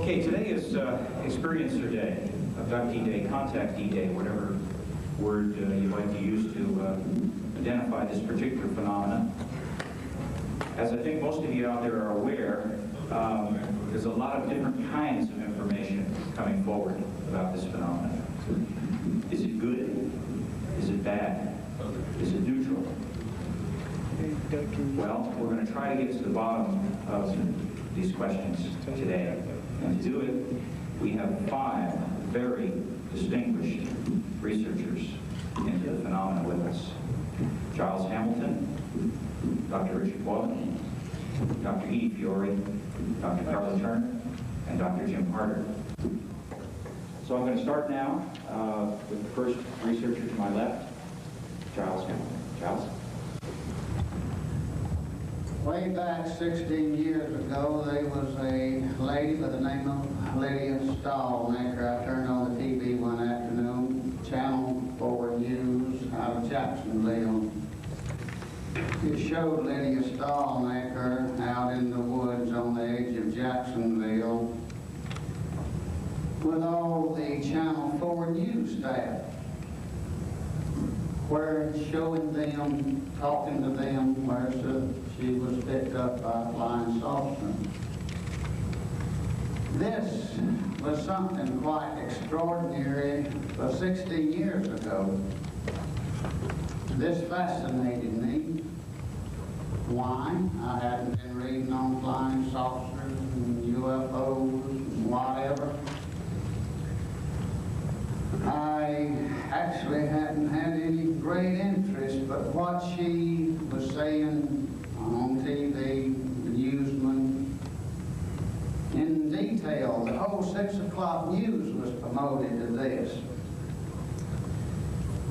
Okay, today is Experiencer Day, Abductee Day, Contactee Day, whatever word you'd like to use to identify this particular phenomenon. As I think most of you out there are aware, there's a lot of different kinds of information coming forward about this phenomenon. Is it good? Is it bad? Is it neutral? Well, we're going to try to get to the bottom of these questions today. And to do it, we have 5 very distinguished researchers into the phenomenon with us. Giles Hamilton, Dr.Richard Boylan, Dr.Edith Fiore, Dr. Karla Turner, and Dr. Jim Harder. So I'm going to start now with the first researcher to my left, Giles Hamilton. Giles? Way back 16 years ago, there was a lady by the name of Lydia Stallmaker. I turned on the TV one afternoon, Channel 4 News out of Jacksonville. It showed Lydia Stallmaker out in the woods on the edge of Jacksonville with all the Channel 4 News staff, where showing them, talking to them, where she was picked up by a flying saucer. This was something quite extraordinary for 16 years ago. This fascinated me. Why? I hadn't been reading on flying saucers and UFOs and whatever. I actually hadn't had any great interest, but what she was saying on TV, the newsman, in detail, the whole 6 o'clock news was promoted to this.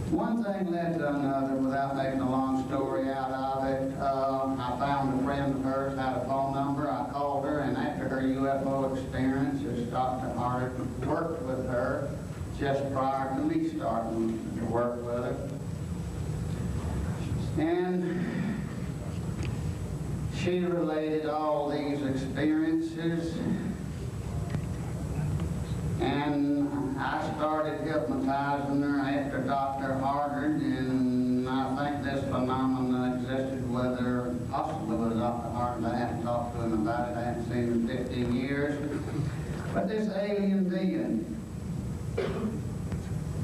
One thing led to another without making a long story out of it. I found a friend of hers, had a phone number, I called her, and after her UFO experiences, Dr. Harder worked with her just prior to me starting to work with her. And she related all these experiences, and I started hypnotizing her after Dr. Harder, and I think this phenomenon existed with her, possibly with Dr. Harder. I haven't talked to him about it, I haven't seen him in 15 years. But this alien being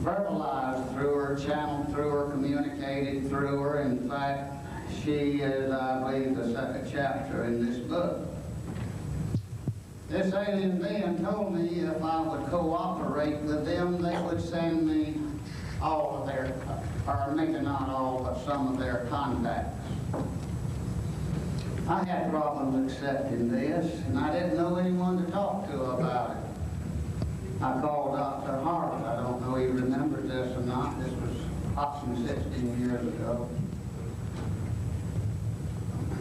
verbalized through her, channeled through her, communicated through her. In fact, she is, I believe, the 2nd chapter in this book. This alien being told me if I would cooperate with them, they would send me all of their, or maybe not all, but some of their contacts. I had problems accepting this, and I didn't know anyone to talk to about it. I called Dr. Harder. I don't know if he remembers this or not. This was approximately 16 years ago.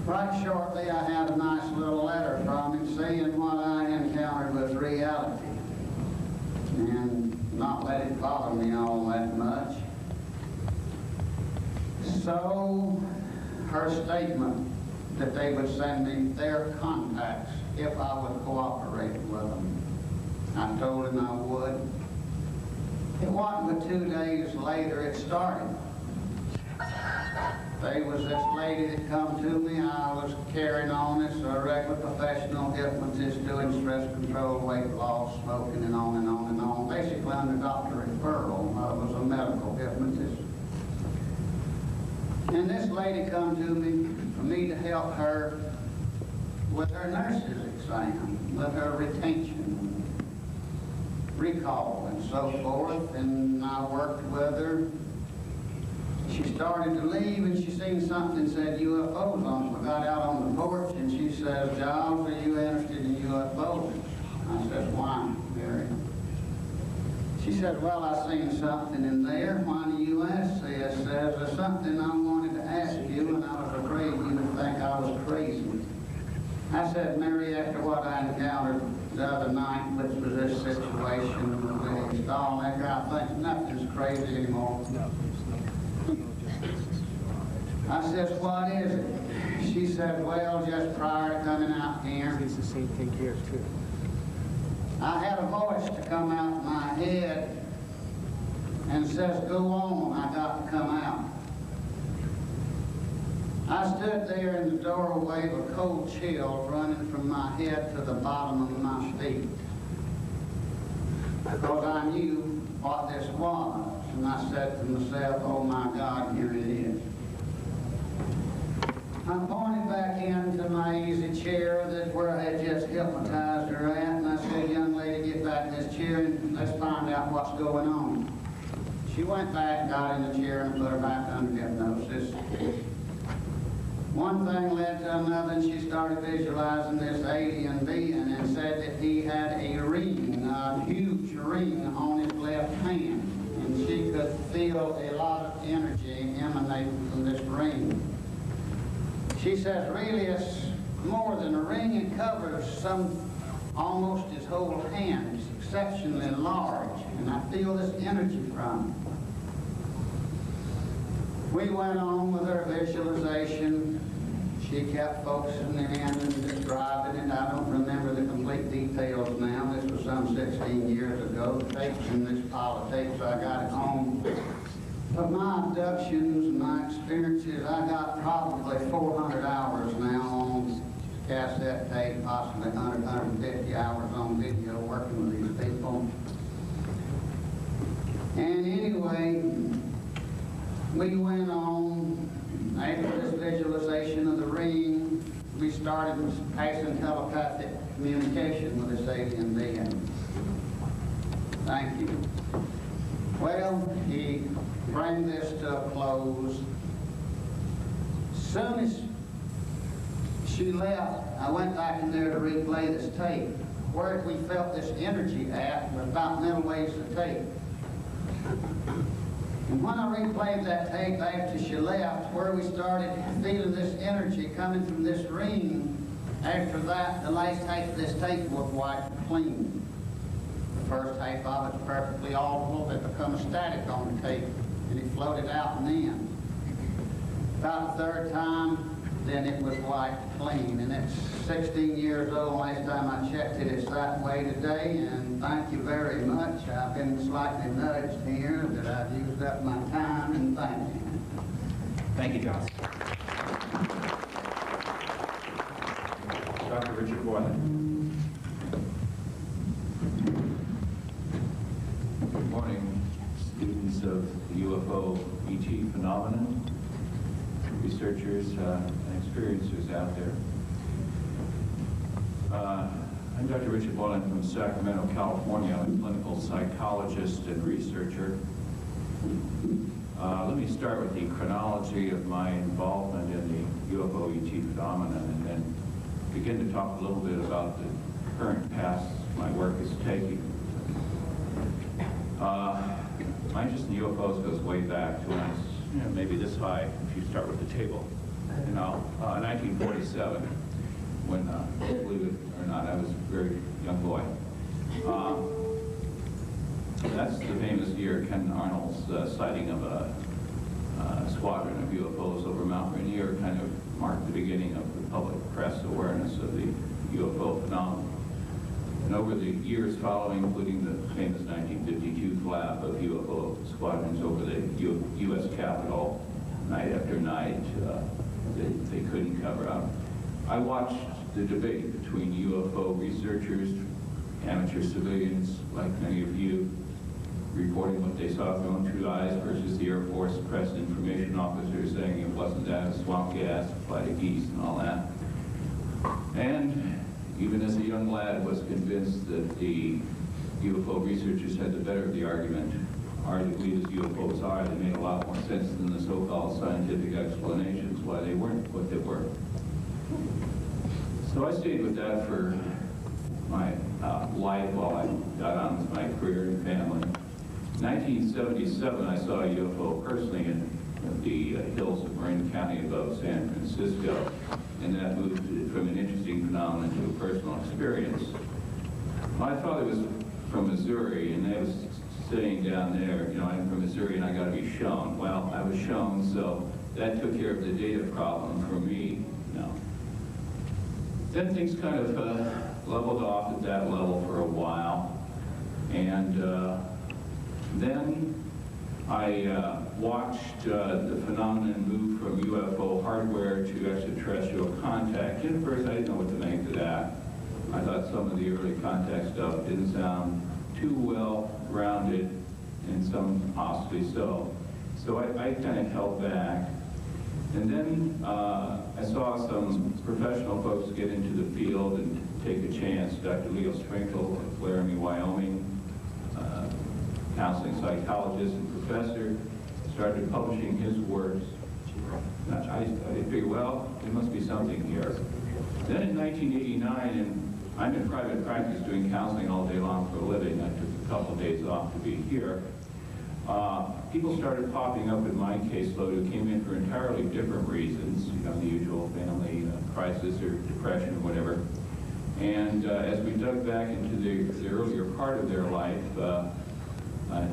Right shortly, I had a nice little letter from him saying what I encountered was reality, and not let it bother me all that much. So, her statement that they would send me their contacts if I would cooperate with them. I told him I would. It wasn't but 2 days later it started. There was this lady that come to me. I was carrying on as a regular professional hypnotist, doing stress control, weight loss, smoking, and on and on and on. Basically under doctor referral. I was a medical hypnotist. And this lady come to me for me to help her with her nurse's exam, with her retention, recall, and so forth. And I worked with her. She started to leave, and she seen something that said UFOs on it. We got out on the porch, and she says, "Giles, are you interested in UFOs?" I said, "Why, Mary?" She said, "Well, I seen something in there. Why do you ask this?" Says, "There's something I wanted to ask you, and I was afraid you would think I was crazy." I said, "Mary, after what I encountered the other night, which was this situation with Lydia Stallmaker, I think nothing's crazy anymore." I says, "What is it?" She said, "Well, just prior to coming out here." It's the same thing here, too. I had a voice to come out of my head and says, go on, I got to come out. I stood there in the doorway with a cold chill running from my head to the bottom of my feet, because I knew what this was. And I said to myself, oh my God, here it is. I pointed back into my easy chair that where I had just hypnotized her at, and I said, young lady, get back in this chair and let's find out what's going on. She went back, got in the chair, and put her back under hypnosis. One thing led to another, and she started visualizing this alien being and said that he had a ring, a huge ring on his left hand, and she could feel a lot of energy emanating from this ring. She says, really, it's more than a ring. It covers almost his whole hand. It's exceptionally large, and I feel this energy from it. We went on with her visualization. She kept focusing in and describing it. I don't remember the complete details now. This was some 16 years ago. The tapes in this pile of tapes, I got it home. But my abductions and my experiences, I got probably 400 hours now on cassette tape, possibly 100, 150 hours on video working with these people. And anyway, we went on. After this visualization of the ring, we started passing telepathic communication with this alien being. Thank you. Well, he bring this to a close. As soon as she left, I went back in there to replay this tape. Where we felt this energy at was about middle ways of the tape. And when I replayed that tape after she left, where we started feeling this energy coming from this ring, after that, the last tape of this tape was wiped clean. The first tape of it was perfectly audible. It became static on the tape, and it floated out and in. About the third time, then it was wiped clean. And it's 16 years old. Last time I checked it, it's that way today. And thank you very much. I've been slightly nudged here that I've used up my time, and thank you. Thank you, Giles. Dr.Richard Boylan. Good morning, students of the UFO ET phenomenon, researchers and experiencers out there. I'm Dr. Richard Boylan from Sacramento, California. I'm a clinical psychologist and researcher. Let me start with the chronology of my involvement in the UFO ET phenomenon, and then begin to talk a little bit about the current paths my work is taking. My interest in UFOs goes way back to when I was maybe this high, if you start with the table. 1947, when, believe it or not, I was a very young boy. That's the famous year, Ken Arnold's sighting of a squadron of UFOs over Mount Rainier kind of marked the beginning of the public press awareness of the UFO phenomenon. And over the years following, including the famous 1952 flap of UFO squadrons over the U.S. Capitol, night after night, they couldn't cover up. I watched the debate between UFO researchers, amateur civilians, like many of you, reporting what they saw with their own true eyes versus the Air Force press information officers saying it wasn't that, a swamp gas, a flight of geese, and all that. And even as a young lad, was convinced that the UFO researchers had the better of the argument. Arguably, as UFOs are, they made a lot more sense than the so-called scientific explanations why they weren't what they were. So I stayed with that for my life while I got on with my career and family. In 1977, I saw a UFO personally in the hills of Marin County above San Francisco, and that moved from an interesting phenomenon to a personal experience. My father was from Missouri, and I was sitting down there, I'm from Missouri and I got to be shown. Well, I was shown, so that took care of the data problem for me. Then things kind of leveled off at that level for a while. And then I watched the phenomenon move from UFO hardware to extraterrestrial contact. And at first I didn't know what to make of that. I thought some of the early contact stuff didn't sound too well grounded, and some possibly so. So I kind of held back. And then I saw some professional folks get into the field and take a chance. Dr. Leo Sprinkle of Laramie, Wyoming, counseling psychologist and professor, started publishing his works. I figured, well, there must be something here. Then in 1989, and I'm in private practice doing counseling all day long for a living. I took a couple of days off to be here. People started popping up in my caseload who came in for entirely different reasons, you know, the usual family crisis or depression or whatever. And as we dug back into the earlier part of their life,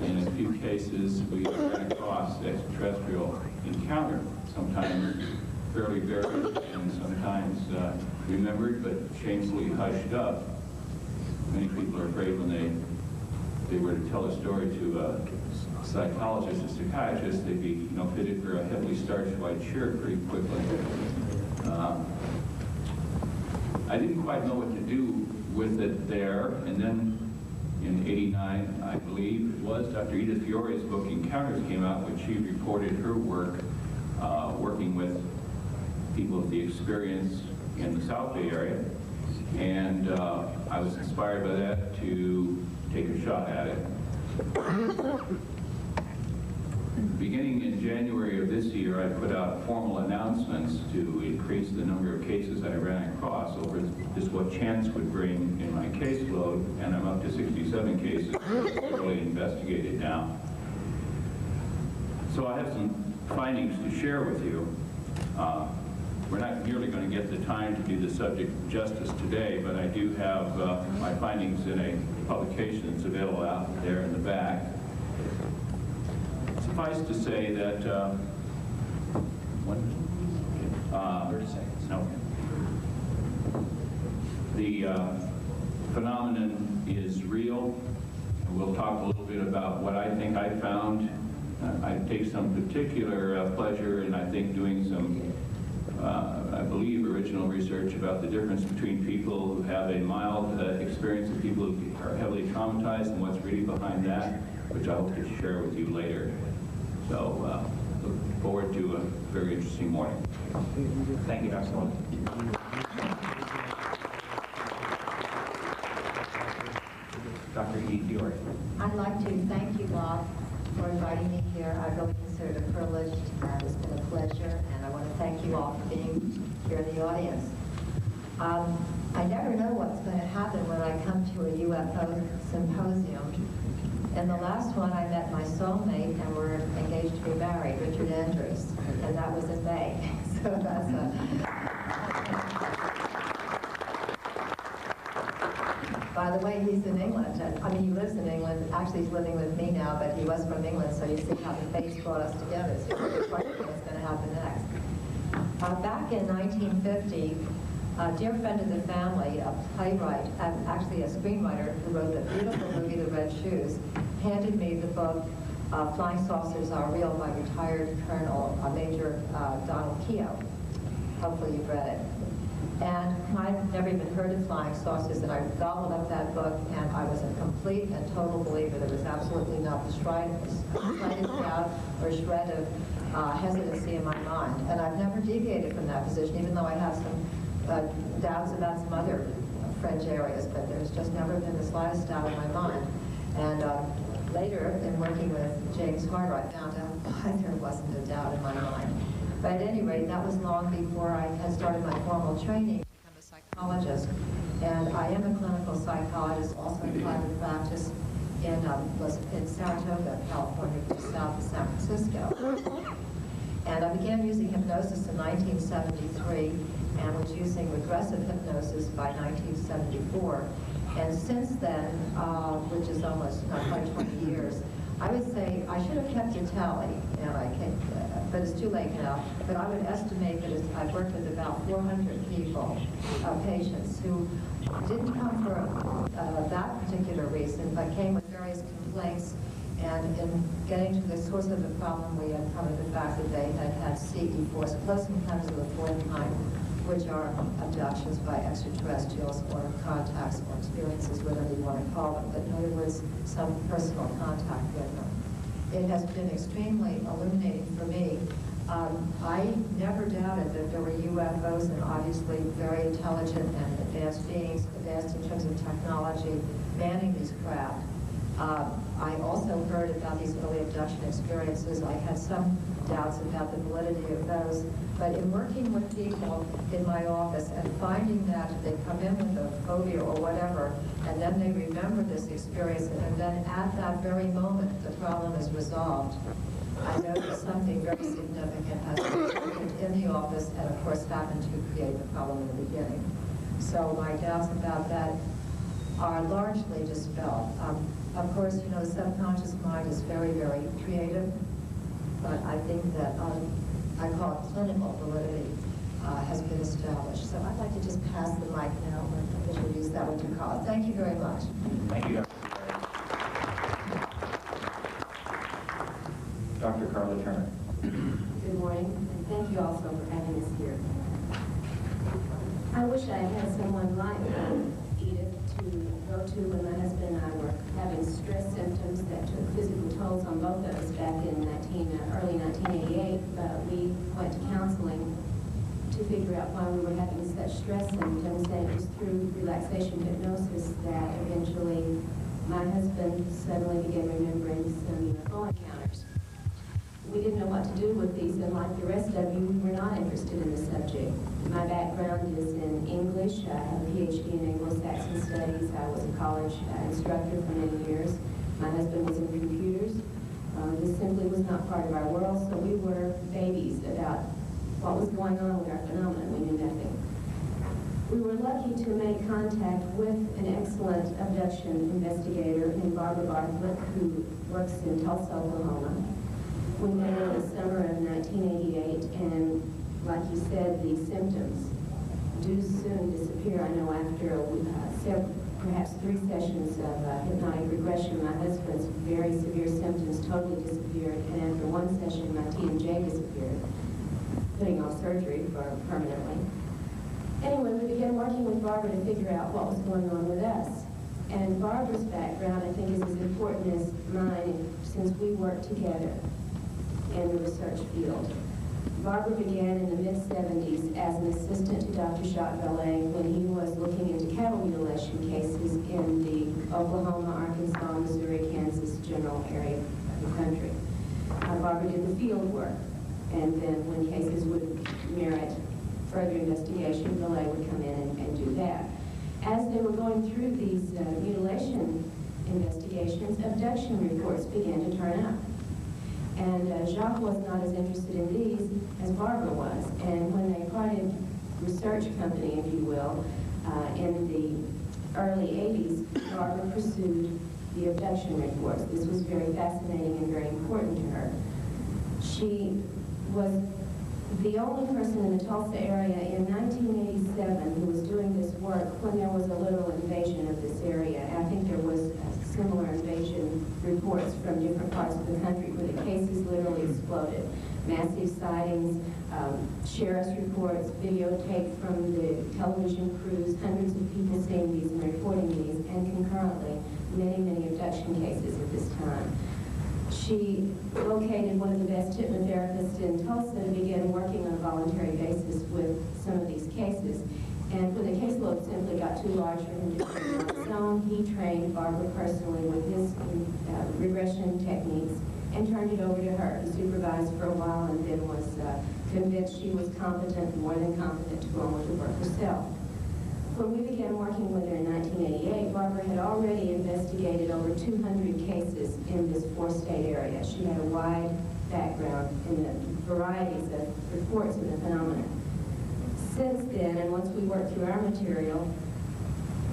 in a few cases we ran across extraterrestrial encounter, sometimes fairly buried and sometimes remembered but shamefully hushed up. Many people are afraid when they were to tell a story to a psychologist or psychiatrist, they'd be, you know, fitted for a heavily starched white shirt pretty quickly. I didn't quite know what to do with it there, and then in '89, I believe it was, Dr.Edith Fiore's book Encounters came out, which she reported her work working with people of the experience in the South Bay area, and I was inspired by that to take a shot at it. Beginning in January of this year, I put out formal announcements to increase the number of cases I ran across over just what chance would bring in my caseload, and I'm up to 67 cases really investigated now. So I have some findings to share with you. We're not nearly going to get the time to do the subject justice today, but I do have my findings in a publication that's available out there in the back. Suffice to say that, 30 seconds. No. The phenomenon is real. We'll talk a little bit about what I think I found. I take some particular pleasure in, I think, doing some, I believe, original research about the difference between people who have a mild experience and people who are heavily traumatized and what's really behind that, which I hope to share with you later. So, look forward to a very interesting morning. Thank you, Dr. Boylan. Dr.Edith Fiore. I'd like to thank you, Bob, for inviting me here. I really consider it a privilege, and it's been a pleasure, and I want to thank you all for being here in the audience. I never know what's going to happen when I come to a UFO symposium. In the last one, I met my soulmate, and we're engaged to be married, Richard Andrews, and that was in May. So that's By the way, he's in England. I mean, he lives in England. Actually, he's living with me now, but he was from England, so you see how the fates brought us together. So you're quite sure what's going to happen next. Back in 1950, a dear friend of the family, a playwright, actually a screenwriter who wrote the beautiful movie The Red Shoes, handed me the book Flying Saucers Are Real by retired Colonel Major Donald Keogh. Hopefully you've read it. And I'd never even heard of flying saucers, and I gobbled up that book, and I was a complete and total believer. There was absolutely not the slightest doubt or shred of hesitancy in my mind. And I've never deviated from that position, even though I have some doubts about some other Fringe areas, but there's just never been the slightest doubt in my mind. And later, in working with James Harder, I found out why there wasn't a doubt in my mind. But at any rate, that was long before I had started my formal training to become a psychologist. And I am a clinical psychologist, also in private practice in Saratoga, California, just south of San Francisco. And I began using hypnosis in 1973 and was using regressive hypnosis by 1974. And since then, which is almost not quite 20 years, I would say I should have kept a tally, and I can't, but it's too late now. But I would estimate that I've worked with about 400 people, patients who didn't come for that particular reason, but came with various complaints. And in getting to the source of the problem, we uncovered the fact that they had had CE4s, close encounters of the fourth kind, which are abductions by extraterrestrials or contacts or experiences, whatever you want to call them, but in other words, some personal contact with them. It has been extremely illuminating for me. I never doubted that there were UFOs and obviously very intelligent and advanced beings, advanced in terms of technology, manning these craft. I also heard about these early abduction experiences. I had some doubts about the validity of those. But in working with people in my office and finding that they come in with a phobia or whatever, and then they remember this experience, and then at that very moment, the problem is resolved, I know that something very significant has happened in the office and, of course, happened to create the problem in the beginning. So my doubts about that are largely dispelled. Of course, you know, the subconscious mind is very, very creative, but I think that I call it clinical validity has been established. So I'd like to just pass the mic now, if you use that what you call it. Thank you very much. Thank you, Dr. Karla Turner. Good morning, and thank you also for having us here. I wish I had someone like Edith to go to when my husband and I were having stress symptoms that took physical tolls on both of us back in early 1988, but we went to counseling to figure out why we were having such stress symptoms, and it was through relaxation hypnosis that eventually my husband suddenly began remembering some UFO encounters. We didn't know what to do with these, and like the rest of you, we were not interested in the subject. My background is in English. I have a PhD in Anglo-Saxon studies. I was a college instructor for many years. My husband was in computers. This simply was not part of our world, so we were babies about what was going on with our phenomenon. We knew nothing. We were lucky to make contact with an excellent abduction investigator named Barbara Bartlett, who works in Tulsa, Oklahoma. We met in the summer of 1988, and like you said, the symptoms do soon disappear. I know after perhaps 3 sessions of hypnotic regression, my husband's very severe symptoms totally disappeared, and after 1 session, my TMJ disappeared, putting off surgery permanently. Anyway, we began working with Barbara to figure out what was going on with us. And Barbara's background, I think, is as important as mine, since we worked together in the research field. Barbara began in the mid-70s as an assistant to Dr. Jacques Vallée when he was looking into cattle mutilation cases in the Oklahoma, Arkansas, Missouri, Kansas general area of the country. Barbara did the field work, and then when cases would merit further investigation, Vallée would come in and do that. As they were going through these mutilation investigations, abduction reports began to turn up. And Jacques was not as interested in these as Barbara was. And when they parted research company, if you will, in the early 80s, Barbara pursued the abduction reports. This was very fascinating and very important to her. She was the only person in the Tulsa area in 1987 who was doing this work when there was a little invasion of this area. I think there was similar invasion reports from different parts of the country where the cases literally exploded. Massive sightings, sheriff's reports, videotape from the television crews, hundreds of people seeing these and reporting these, and concurrently many, many abduction cases at this time. She located one of the best hypnotherapists in Tulsa to begin working on a voluntary basis with some of these cases. And when the caseload simply got too large for him to do on his own, he trained Barbara personally with his regression techniques and turned it over to her. He supervised for a while and then was convinced she was competent, more than competent, to go on with the work herself. When we began working with her in 1988, Barbara had already investigated over 200 cases in this 4-state area. She had a wide background in the varieties of reports of the phenomenon. Since then, and once we worked through our material,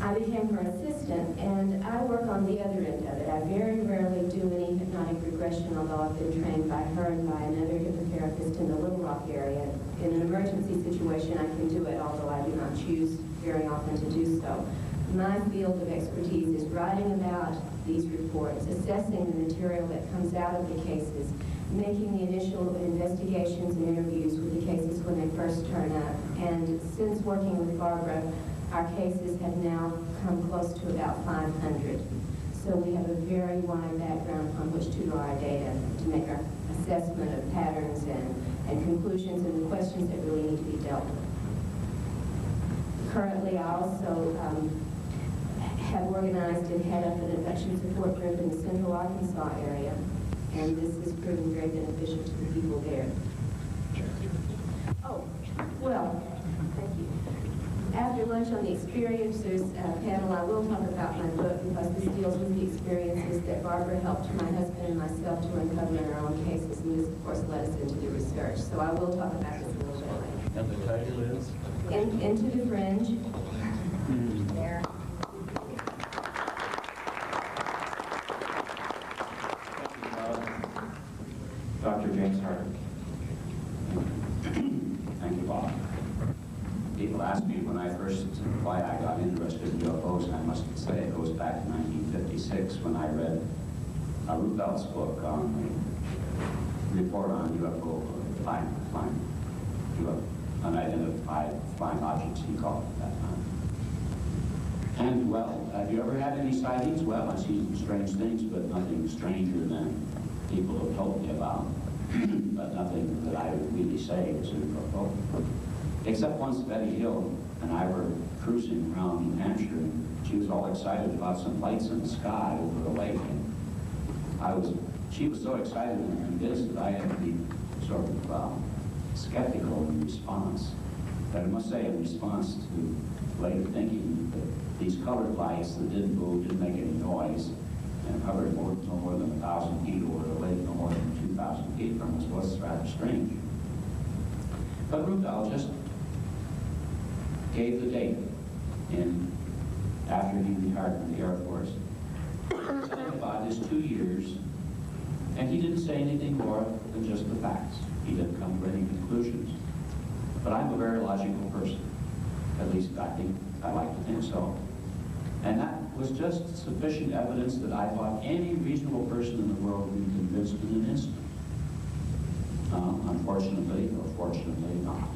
I became her assistant, and I work on the other end of it. I very rarely do any hypnotic regression, although I've been trained by her and by another hypnotherapist in the Little Rock area. In an emergency situation, I can do it, although I do not choose very often to do so. My field of expertise is writing about these reports, assessing the material that comes out of the cases, making the initial investigations and interviews with the cases when they first turn up. And since working with Barbara, our cases have now come close to about 500. So we have a very wide background upon which to draw our data to make our assessment of patterns and conclusions and the questions that really need to be dealt with. Currently, I also have organized and head up an abduction support group in the central Arkansas area, and this has proven very beneficial to the people there. Oh, well, thank you. After lunch on the Experiencers panel, I will talk about my book because this deals with the experiences that Barbara helped my husband and myself to uncover in our own cases, and this, of course, led us into the research. So I will talk about this a little bit later. And the title is? Into the Fringe. There. Dr. James Harder. Thank you, Bob. People ask me why I got interested in UFOs, and I must say it goes back to 1956 when I read Roosevelt's book on the report on UFO unidentified flying objects, he called it at that time. And, well, have you ever had any sightings? Well, I've seen strange things, but nothing stranger than people have told me about. But nothing that I would really say was an UFO. Except once Betty Hill and I were cruising around New Hampshire, and she was all excited about some lights in the sky over the lake. And she was so excited and convinced that I had to be sort of skeptical in response. But I must say, in response to later thinking that these colored lights that didn't move, didn't make any noise, and hovered no more than 1,000 feet over the lake, no more than 2,000 feet from us, was rather strange. But Rudolph just gave the date after he retired from the Air Force. Something about his 2 years, and he didn't say anything more than just the facts. He didn't come to any conclusions. But I'm a very logical person. At least I like to think so. And that was just sufficient evidence that I thought any reasonable person in the world would be convinced in an instant. Unfortunately, or fortunately not.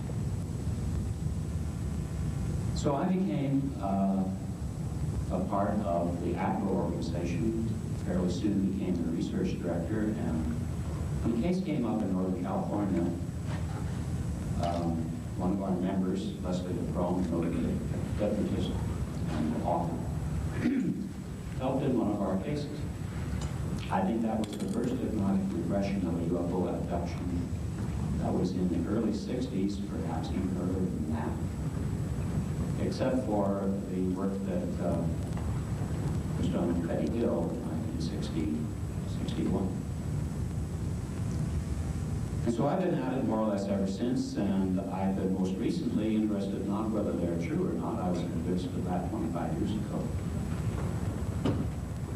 So I became a part of the ACRO organization, fairly soon became the research director, and when the case came up in Northern California, one of our members, Leslie LeBron, noted hypnotist and author, helped in one of our cases. I think that was the first hypnotic regression of a UFO abduction. That was in the early 60s, perhaps even earlier than that, except for the work that was done with Betty Hill in 1961. And so I've been at it more or less ever since, and I've been most recently interested not whether they're true or not. I was convinced of that 25 years ago.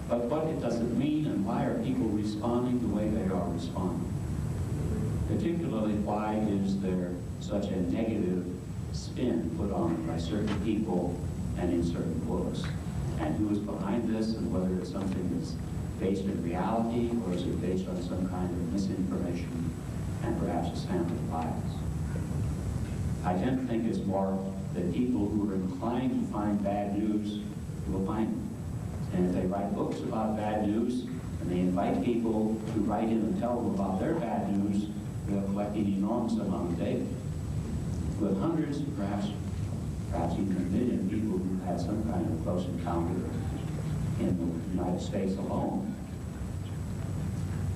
But what it doesn't mean, and why are people responding the way they are responding? Particularly, why is there such a negative spin put on it by certain people and in certain books? And who is behind this, and whether it's something that's based in reality, or is it based on some kind of misinformation and perhaps a sample bias? I tend to think it's more that people who are inclined to find bad news will find it. And if they write books about bad news, and they invite people to write in and tell them about their bad news, they're collecting enormous amount of data. With hundreds, perhaps even 1 million people who had some kind of close encounter in the United States alone,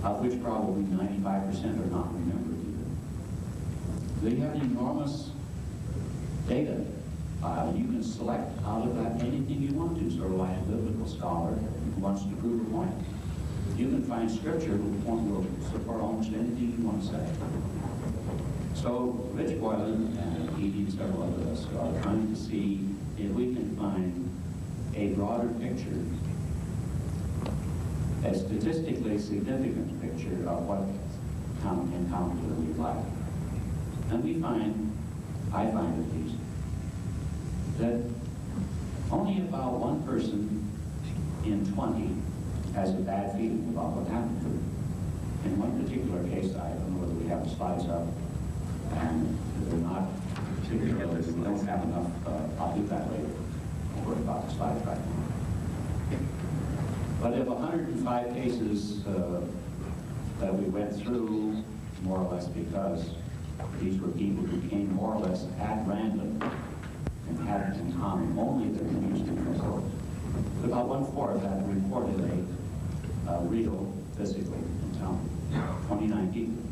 of which probably 95% are not remembered either. They have enormous data. You can select out of that anything you want to, sort of like a biblical scholar who wants to prove a point. You can find scripture will support almost anything you want to say. So Rich Boylan and Edie and several of us are trying to see if we can find a broader picture, a statistically significant picture of what encounter will be like. And we find, I find at least, that Only about 1 person in 20 has a bad feeling about what happened to them. In one particular case, I don't know whether we have the slides up, and they're not particularly, we don't have enough, I'll do that later. Don't worry about the slides right now. But of 105 cases that we went through, more or less because these were people who came more or less at random and had in common only their interests and results. About 1/4 had reported a real physical encounter. 29 people.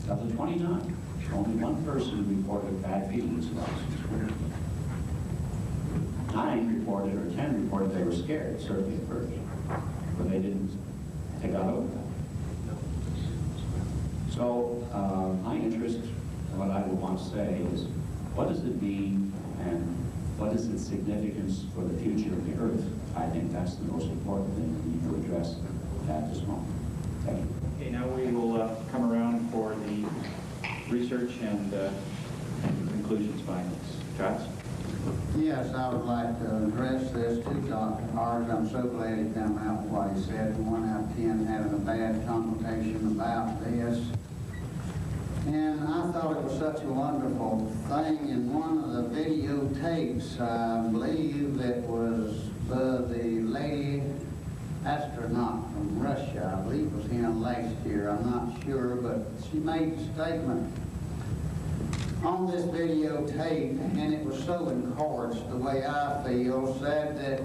Of the 29, only 1 person reported bad feelings about it. 9 reported, or 10 reported they were scared, certainly at first, but they got over that. So my interest, what I would want to say is, what does it mean and what is its significance for the future of the Earth? I think that's the most important thing we need to address at this moment. Thank you. Okay, now we will come around for the research and conclusions by Giles. Yes, I would like to address this to Dr. Hart. I'm so glad he came out with what he said. 1 out of 10 having a bad consultation about this. And I thought it was such a wonderful thing. In one of the videotapes, I believe it was the lady astronaut from Russia, I believe it was here last year, I'm not sure, but she made a statement on this videotape, and it was so encouraged, the way I feel, said that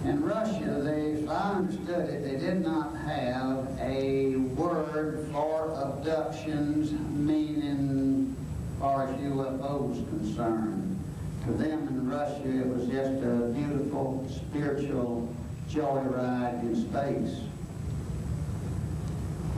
in Russia, if I understood it, they did not have a word for abductions, meaning as far as UFOs concerned. To them in Russia, it was just a beautiful spiritual joyride in space.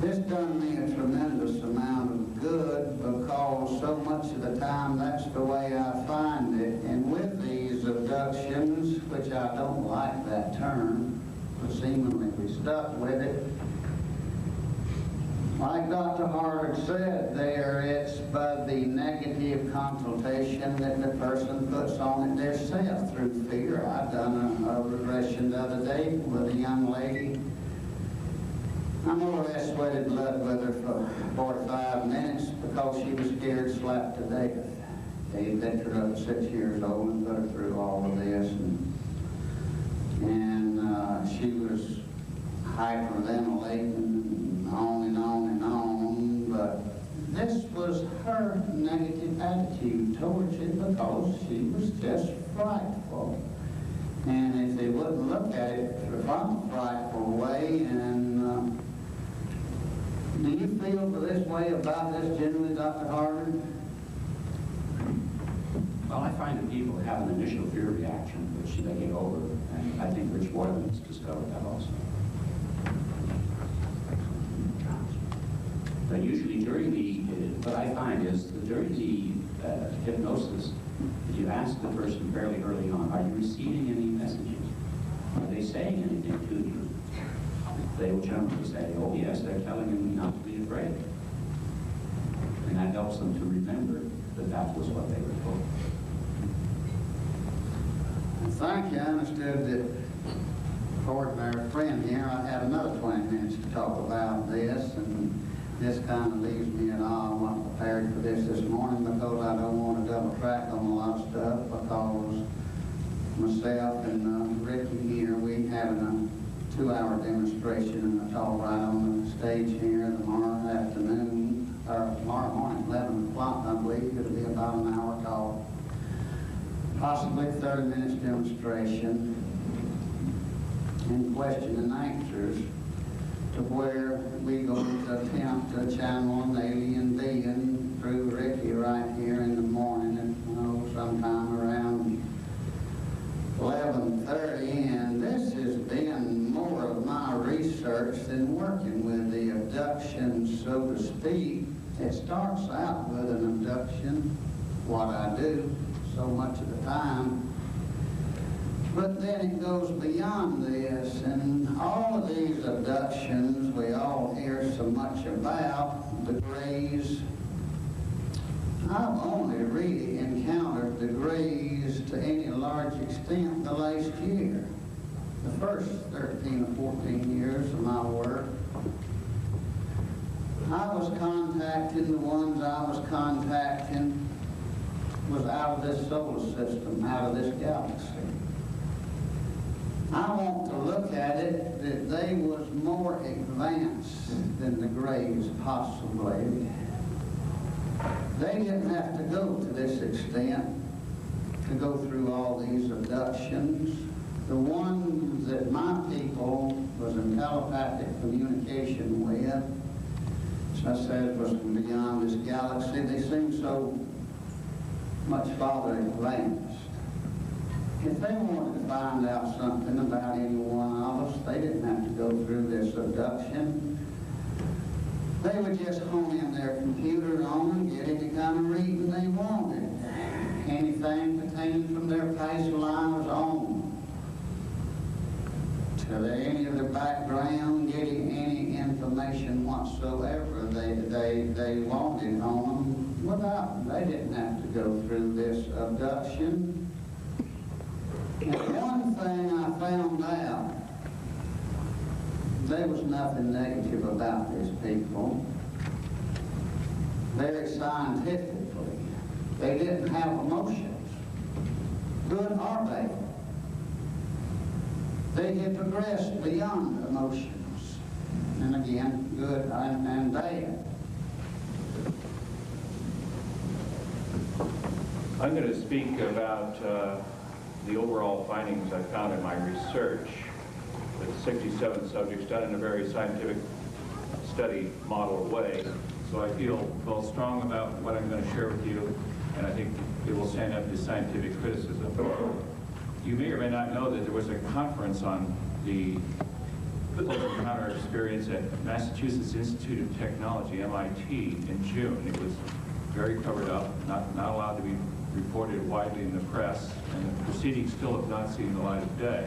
This done me a tremendous amount of good because so much of the time that's the way I find it. And with these abductions, which I don't like that term, but seemingly we stuck with it, like Dr. Hart said there, it's by the negative consultation that the person puts on it themselves through fear. I've done a regression the other day with a young lady. I more or less sweated blood with her for 45 minutes because she was scared slapped to death. They picked her up at 6 years old and put her through all of this. And she was hyperventilating and on and on and on. But this was her negative attitude towards it because she was just frightful. And if they wouldn't look at it from a frightful way, and do you feel this way about this generally, Dr. Harvard? Well, I find that people have an initial fear reaction, which they get over, and I think Rich Boylan has discovered that also. But usually during what I find is that during the hypnosis, if you ask the person fairly early on, are you receiving any messages? Are they saying anything to you? They will generally say, oh yes, they're telling me not to be afraid. And that helps them to remember that that was what they were told. Thank you. I understood that, according to our friend here, I had another 20 minutes to talk about this, and this kind of leaves me at all. I'm not prepared for this morning because I don't want to double track on a lot of stuff, because myself and Ricky here, we having a 2-hour demonstration in the tall right on the stage here tomorrow afternoon, or tomorrow morning, 11 o'clock, I believe. It'll be about an hour talk, possibly 30 minutes demonstration, and question and answers, to where we go to attempt to channel an alien being through Ricky right here in the morning at sometime around 11:30, and this has been more of my research than working with the abduction, so to speak. It starts out with an abduction, what I do so much of the time, but then it goes beyond this, and all of these abductions we all hear so much about, the Greys, I've only really encountered the grays to any large extent the last year. The first 13 or 14 years of my work, I was contacting, the ones I was contacting was out of this solar system, out of this galaxy. I want to look at it that they was more advanced than the grays, possibly. They didn't have to go to this extent to go through all these abductions. The ones that my people was in telepathic communication with, as I said, was from beyond this galaxy. They seemed so much farther advanced. If they wanted to find out something about any one of us, they didn't have to go through this abduction. They would just hone in their computer on and get any kind of reading they wanted. Anything pertaining from their past lives on. To any of their background, getting any information whatsoever they wanted on them. They didn't have to go through this abduction. And one thing I found out, there was nothing negative about these people. Very scientifically, they didn't have emotions, good or bad. They had progressed beyond emotions, and again, good and bad. I'm going to speak about the overall findings I found in my research with 67 subjects done in a very scientific study model way. So I feel both strong about what I'm going to share with you, and I think it will stand up to scientific criticism. You may or may not know that there was a conference on the close encounter experience at Massachusetts Institute of Technology, MIT, in June. It was very covered up, not allowed to be reported widely in the press, and the proceedings still have not seen the light of day.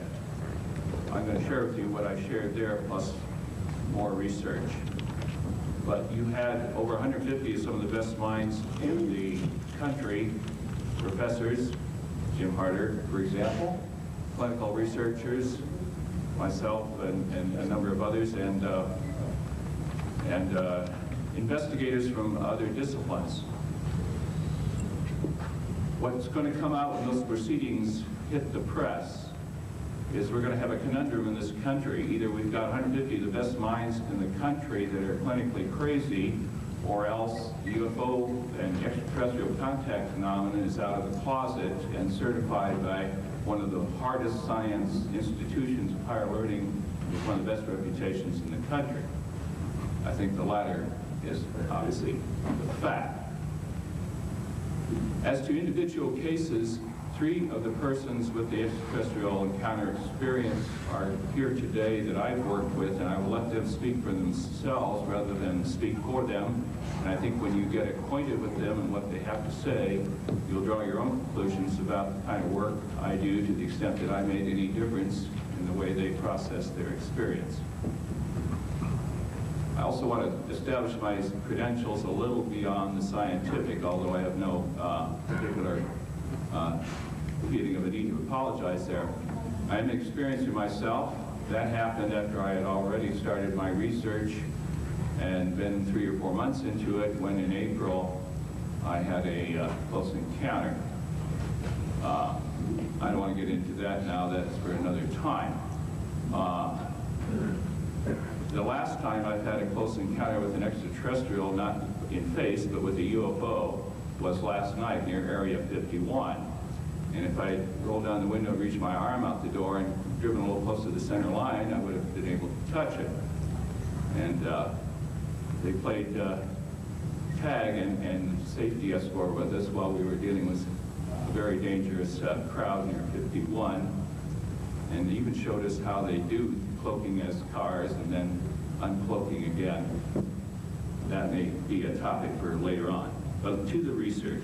I'm going to share with you what I shared there, plus more research. But you had over 150 of some of the best minds in the country, professors, Jim Harder, for example, clinical researchers, myself, and a number of others, and investigators from other disciplines. What's going to come out when those proceedings hit the press is we're going to have a conundrum in this country. Either we've got 150 of the best minds in the country that are clinically crazy, or else UFO and extraterrestrial contact phenomenon is out of the closet and certified by one of the hardest science institutions of higher learning with one of the best reputations in the country. I think the latter is obviously the fact. As to individual cases, 3 of the persons with the extraterrestrial encounter experience are here today that I've worked with, and I will let them speak for themselves rather than speak for them. And I think when you get acquainted with them and what they have to say, you'll draw your own conclusions about the kind of work I do, to the extent that I made any difference in the way they process their experience. I also want to establish my credentials a little beyond the scientific, although I have no particular feeling of a need to apologize there. I'm an experiencer myself. That happened after I had already started my research and been 3 or 4 months into it, when in April I had a close encounter. I don't want to get into that now, that's for another time. The last time I've had a close encounter with an extraterrestrial, not in face, but with a UFO, was last night near Area 51. And if I rolled down the window and reached my arm out the door and driven a little close to the center line, I would have been able to touch it. And they played tag and safety escort with us while we were dealing with a very dangerous crowd near 51. And they even showed us how they do cloaking as cars and then uncloaking again. That may be a topic for later on. But to the research.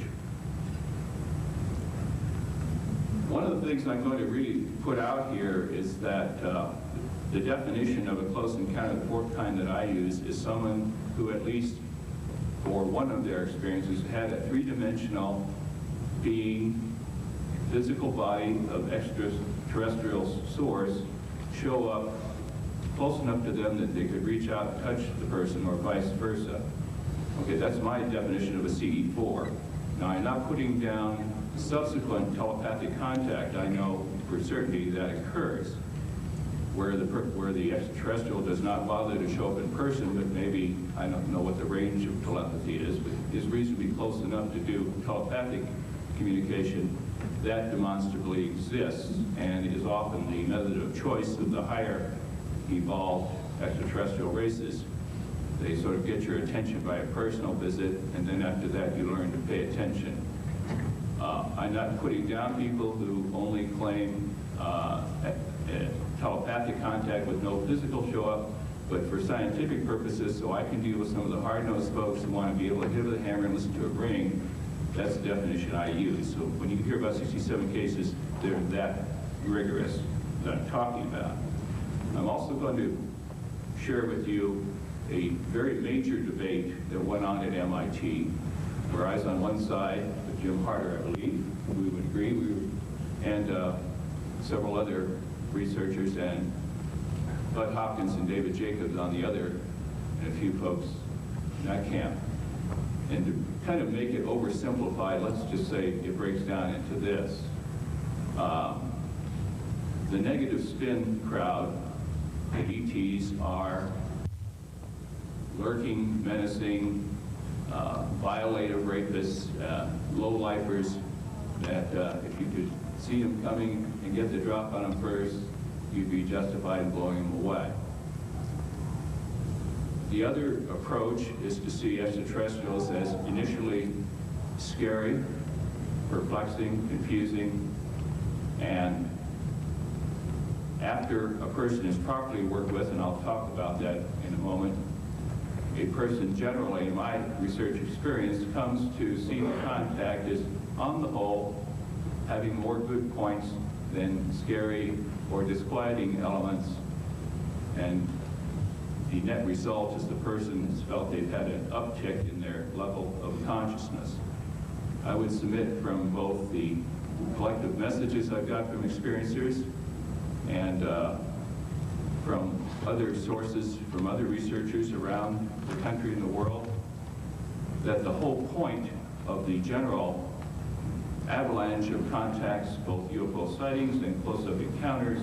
One of the things I'm going to really put out here is that the definition of a close encounter, the 4th kind that I use, is someone who at least for one of their experiences, had a three-dimensional being, physical body of extraterrestrial source show up close enough to them that they could reach out and touch the person, or vice versa. Okay, that's my definition of a CE4. Now, I'm not putting down subsequent telepathic contact. I know for certainty that occurs, where the extraterrestrial does not bother to show up in person, but maybe, I don't know what the range of telepathy is, but is reasonably close enough to do telepathic communication. That demonstrably exists and is often the method of choice of the higher evolved extraterrestrial races. They sort of get your attention by a personal visit, and then after that you learn to pay attention. I'm not putting down people who only claim telepathic contact with no physical show up, but for scientific purposes, so I can deal with some of the hard-nosed folks who want to be able to hit with a hammer and listen to a ring. That's the definition I use. So when you hear about 67 cases, they're that rigorous that I'm talking about. I'm also going to share with you a very major debate that went on at MIT, where I was on one side with Jim Harder, I believe. We would agree, and several other researchers, and Bud Hopkins and David Jacobs on the other, and a few folks in that camp. And to kind of make it oversimplified, let's just say it breaks down into this. The negative spin crowd, the ETs are lurking, menacing, violative rapists, low-lifers, that if you could see them coming and get the drop on them first, you'd be justified in blowing them away. The other approach is to see extraterrestrials as initially scary, perplexing, confusing, and after a person is properly worked with, and I'll talk about that in a moment, a person generally, in my research experience, comes to see the contact as, on the whole, having more good points than scary or disquieting elements, and the net result is the person has felt they've had an uptick in their level of consciousness. I would submit from both the collective messages I've got from experiencers and from other sources, from other researchers around the country and the world, that the whole point of the general avalanche of contacts, both UFO sightings and close-up encounters,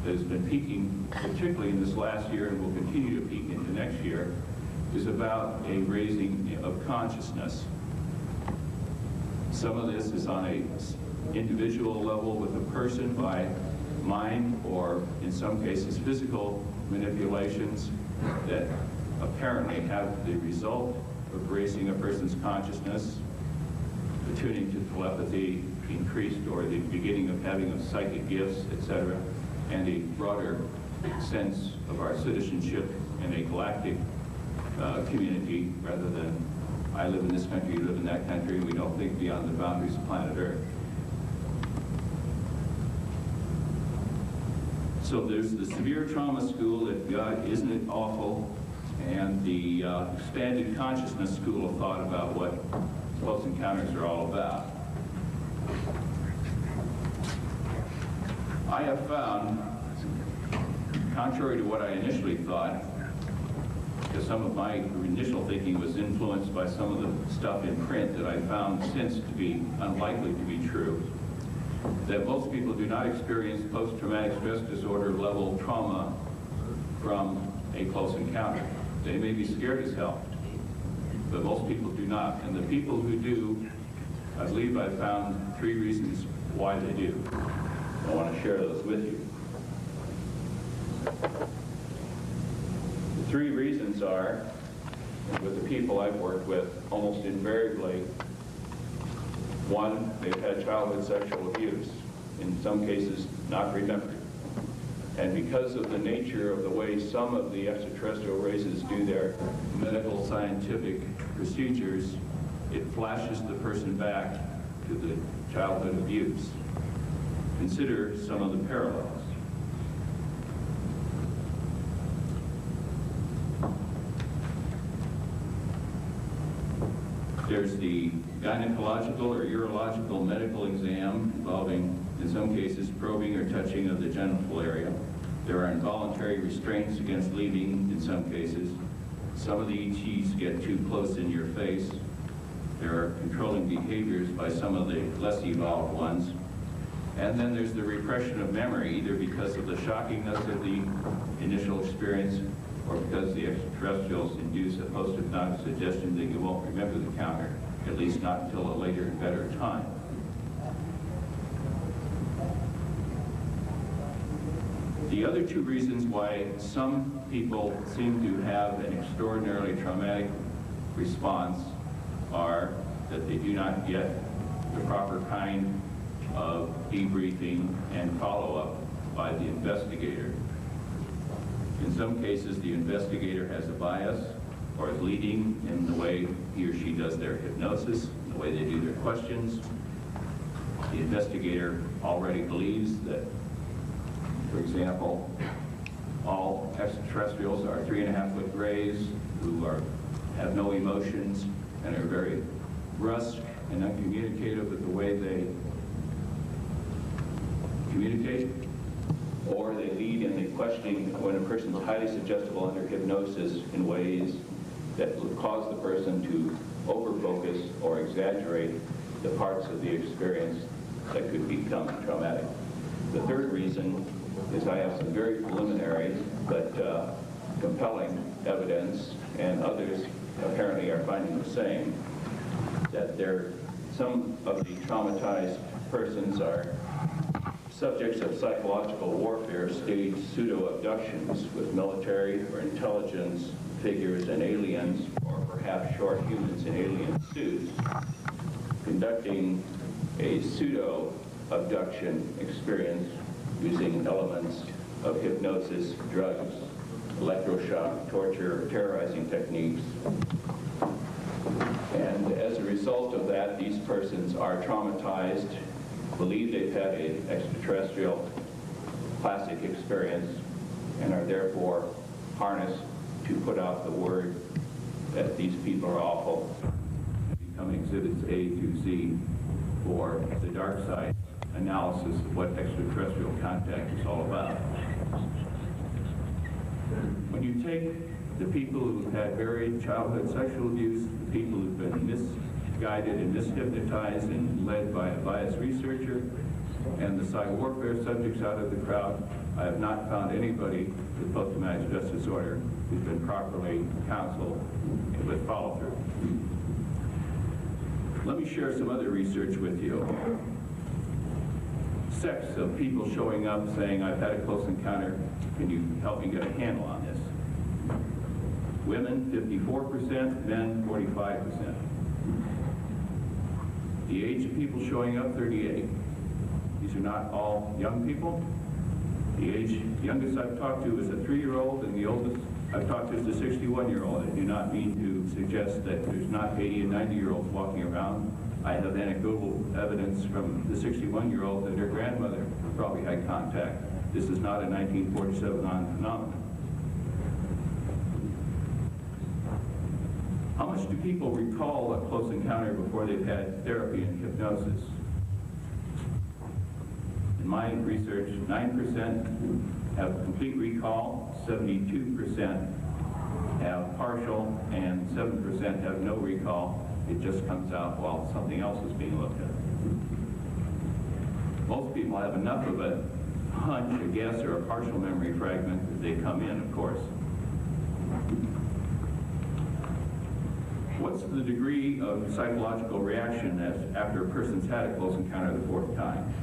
that has been peaking, particularly in this last year and will continue to peak into next year, is about a raising of consciousness. Some of this is on an individual level with a person by mind, or in some cases physical manipulations that apparently have the result of raising a person's consciousness, attuning to telepathy, increased or the beginning of having of psychic gifts, etc., and a broader sense of our citizenship in a galactic community, rather than I live in this country, you live in that country, and we don't think beyond the boundaries of planet Earth. So there's the severe trauma school that God, isn't it awful, and the expanded consciousness school of thought about what close encounters are all about. I have found, contrary to what I initially thought, because some of my initial thinking was influenced by some of the stuff in print that I found since to be unlikely to be true, that most people do not experience post-traumatic stress disorder level trauma from a close encounter. They may be scared as hell, but most people do not. And the people who do, I believe I found 3 reasons why they do. I want to share those with you. The 3 reasons are, with the people I've worked with, almost invariably, 1, they've had childhood sexual abuse, in some cases not remembered. And because of the nature of the way some of the extraterrestrial races do their medical scientific procedures, it flashes the person back to the childhood abuse. Consider some of the parallels. there's the gynecological or urological medical exam involving, in some cases, probing or touching of the genital area. There are involuntary restraints against leaving in some cases. Some of the ETs get too close in your face. There are controlling behaviors by some of the less evolved ones. And then there's the repression of memory, either because of the shockingness of the initial experience or because the extraterrestrials induce a post-hypnotic suggestion that you won't remember the encounter, at least not until a later and better time. The other two reasons why some people seem to have an extraordinarily traumatic response are that they do not get the proper kind of debriefing and follow-up by the investigator. In some cases, the investigator has a bias or is leading in the way he or she does their hypnosis, the way they do their questions. The investigator already believes that, for example, all extraterrestrials are 3.5-foot grays who have no emotions and are very brusque and uncommunicative with the way they communicate, or they lead in the questioning when a person is highly suggestible under hypnosis in ways that will cause the person to overfocus or exaggerate the parts of the experience that could become traumatic. The third reason is I have some very preliminary but compelling evidence, and others apparently are finding the same, that some of the traumatized persons are subjects of psychological warfare, staged pseudo-abductions with military or intelligence figures and aliens, or perhaps short humans in alien suits, conducting a pseudo-abduction experience using elements of hypnosis, drugs, electroshock, torture, terrorizing techniques. And as a result of that, these persons are traumatized, believe they've had an extraterrestrial classic experience, and are therefore harnessed to put out the word that these people are awful, and become exhibits A through Z for the dark side analysis of what extraterrestrial contact is all about. When you take the people who've had varied childhood sexual abuse, the people who've been misguided and mishypnotized and led by a biased researcher, and the psych warfare subjects out of the crowd, I have not found anybody with post-traumatic stress disorder who's been properly counseled with follow-through. Let me share some other research with you. Sex of people showing up saying, I've had a close encounter, can you help me get a handle on this? Women, 54%, men, 45%. The age of people showing up, 38. These are not all young people. The youngest I've talked to is a 3-year-old, and the oldest I've talked to is a 61-year-old. I do not mean to suggest that there's not 80 and 90-year-olds walking around. I have anecdotal evidence from the 61-year-old that her grandmother probably had contact. This is not a 1947 phenomenon. How much do people recall a close encounter before they've had therapy and hypnosis? In my research, 9% have complete recall, 72% have partial, and 7% have no recall. It just comes out while something else is being looked at. Most people have enough of a hunch, a guess, or a partial memory fragment that they come in, of course. What's the degree of psychological reaction after a person's had a close encounter the 4th time?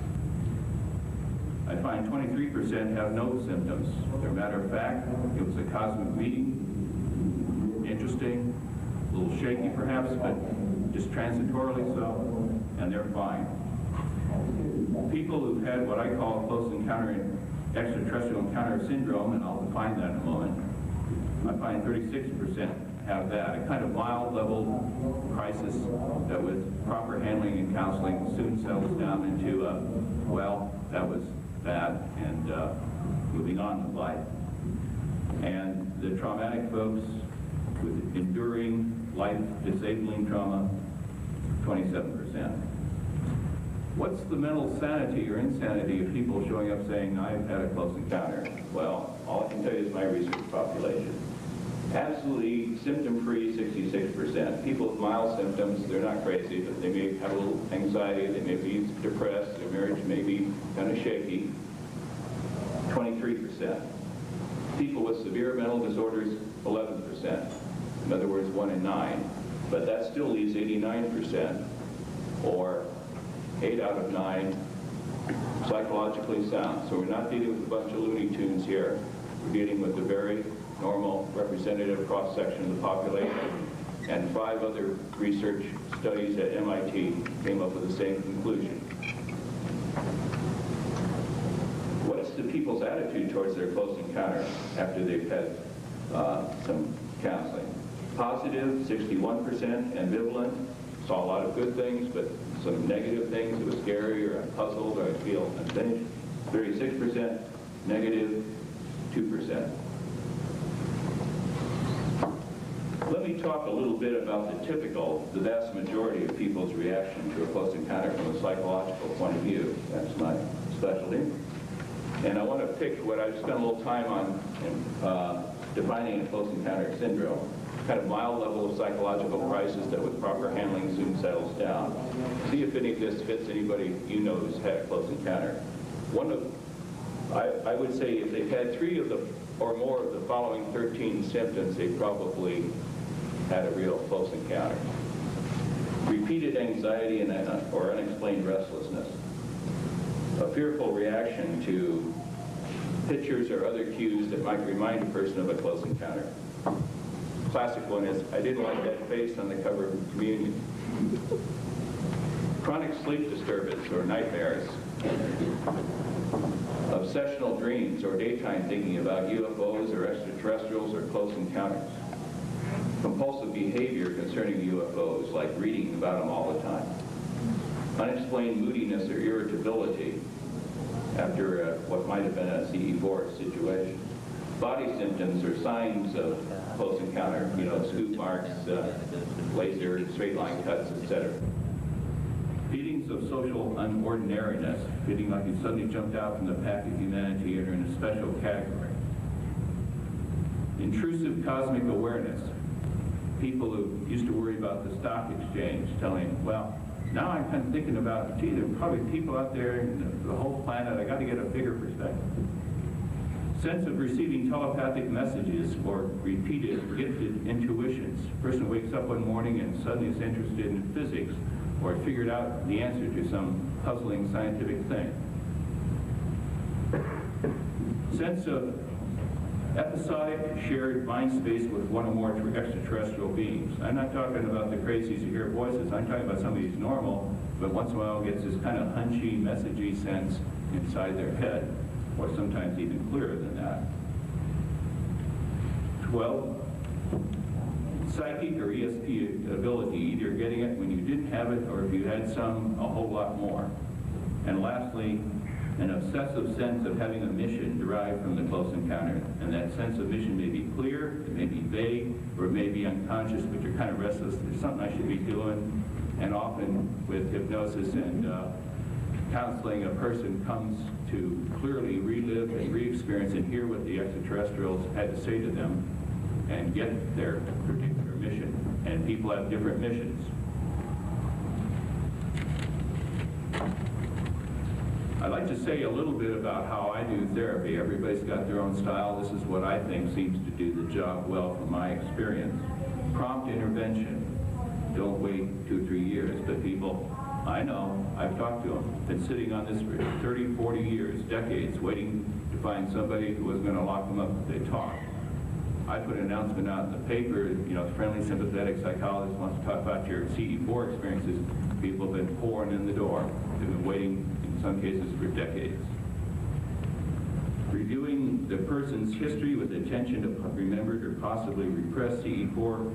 I find 23% have no symptoms. As a matter of fact, it was a cosmic meeting, interesting, a little shaky perhaps, but just transitorily so, and they're fine. People who've had what I call close encounter, extraterrestrial encounter syndrome, and I'll define that in a moment, I find 36% have that, a kind of mild level crisis that with proper handling and counseling soon settles down into, well, that was bad, and moving on with life. And the traumatic folks with enduring life-disabling trauma 27%. What's the mental sanity or insanity of people showing up saying, I've had a close encounter? Well, all I can tell you is my research population. Absolutely symptom-free, 66%. People with mild symptoms, they're not crazy, but they may have a little anxiety, they may be depressed, their marriage may be kind of shaky. 23%. People with severe mental disorders, 11%. In other words, 1 in 9. But that still leaves 89%, or 8 out of 9, psychologically sound. So we're not dealing with a bunch of Looney Tunes here. We're dealing with a very normal, representative cross-section of the population. And 5 other research studies at MIT came up with the same conclusion. What is the people's attitude towards their close encounter after they've had some counseling? Positive, 61%, ambivalent, saw a lot of good things, but some negative things, it was scary, or I'm puzzled, or I feel unfinished. 36%, negative, 2%. Let me talk a little bit about the vast majority of people's reaction to a close encounter from a psychological point of view. That's my specialty. And I want to pick what I've spent a little time on defining a close encounter syndrome. Kind of mild level of psychological crisis that with proper handling soon settles down. See if any of this fits anybody you know who's had a close encounter. I would say if they've had 3 of the or more of the following 13 symptoms, they probably had a real close encounter. Repeated anxiety or unexplained restlessness. A fearful reaction to pictures or other cues that might remind a person of a close encounter. Classic one is, I didn't like that face on the cover of Communion. Chronic sleep disturbance or nightmares. Obsessional dreams or daytime thinking about UFOs or extraterrestrials or close encounters. Compulsive behavior concerning UFOs, like reading about them all the time. Unexplained moodiness or irritability after what might have been a CE4 situation. Body symptoms or signs of close encounter, scoop marks, laser, straight line cuts, etc. Feelings of social unordinariness, feeling like you suddenly jumped out from the pack of humanity and are in a special category. Intrusive cosmic awareness. People who used to worry about the stock exchange telling, well, now I'm kind of thinking about, gee, there are probably people out there in the whole planet, I got to get a bigger perspective. Sense of receiving telepathic messages or repeated gifted intuitions. A person wakes up one morning and suddenly is interested in physics or figured out the answer to some puzzling scientific thing. Sense of episodic shared mind space with one or more extraterrestrial beings. I'm not talking about the crazies who hear voices. I'm talking about somebody who's normal, but once in a while gets this kind of hunchy, messagey sense inside their head, or sometimes even clearer than that. 12, psychic or ESP ability, either getting it when you didn't have it, or if you had some, a whole lot more. And lastly, an obsessive sense of having a mission derived from the close encounter. And that sense of mission may be clear, it may be vague, or it may be unconscious, but you're kind of restless. There's something I should be doing. And often with hypnosis and counseling, a person comes to clearly relive and re-experience and hear what the extraterrestrials had to say to them and get their particular mission. And people have different missions. I'd like to say a little bit about how I do therapy. Everybody's got their own style. This is what I think seems to do the job well from my experience. Prompt intervention. Don't wait 2 or 3 years, but people, I know, I've talked to them, been sitting on this for 30, 40 years, decades, waiting to find somebody who was going to lock them up if they talk. I put an announcement out in the paper, the friendly, sympathetic psychologist wants to talk about your CE4 experiences. People have been pouring in the door. They've been waiting, in some cases, for decades. Reviewing the person's history with attention to remembered or possibly repressed CE4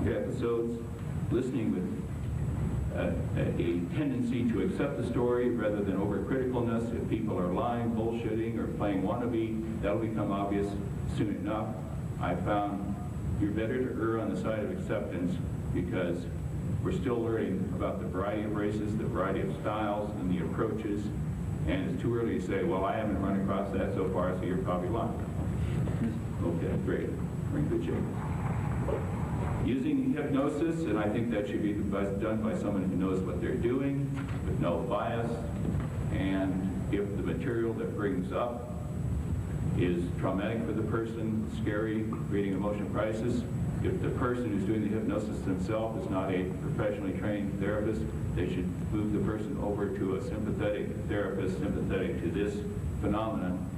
episodes. Listening with a tendency to accept the story rather than overcriticalness. If people are lying, bullshitting, or playing wannabe, that'll become obvious soon enough. I found you're better to err on the side of acceptance because We're still learning about the variety of races, the variety of styles, and the approaches. And it's too early to say, well, I haven't run across that so far, so you're probably lying. Okay, great. We're in good shape. Using hypnosis, and I think that should be done by someone who knows what they're doing, with no bias, and if the material that brings up is traumatic for the person, scary, creating emotional crisis, if the person who's doing the hypnosis themselves is not a professionally trained therapist, they should move the person over to a sympathetic therapist, sympathetic to this phenomenon,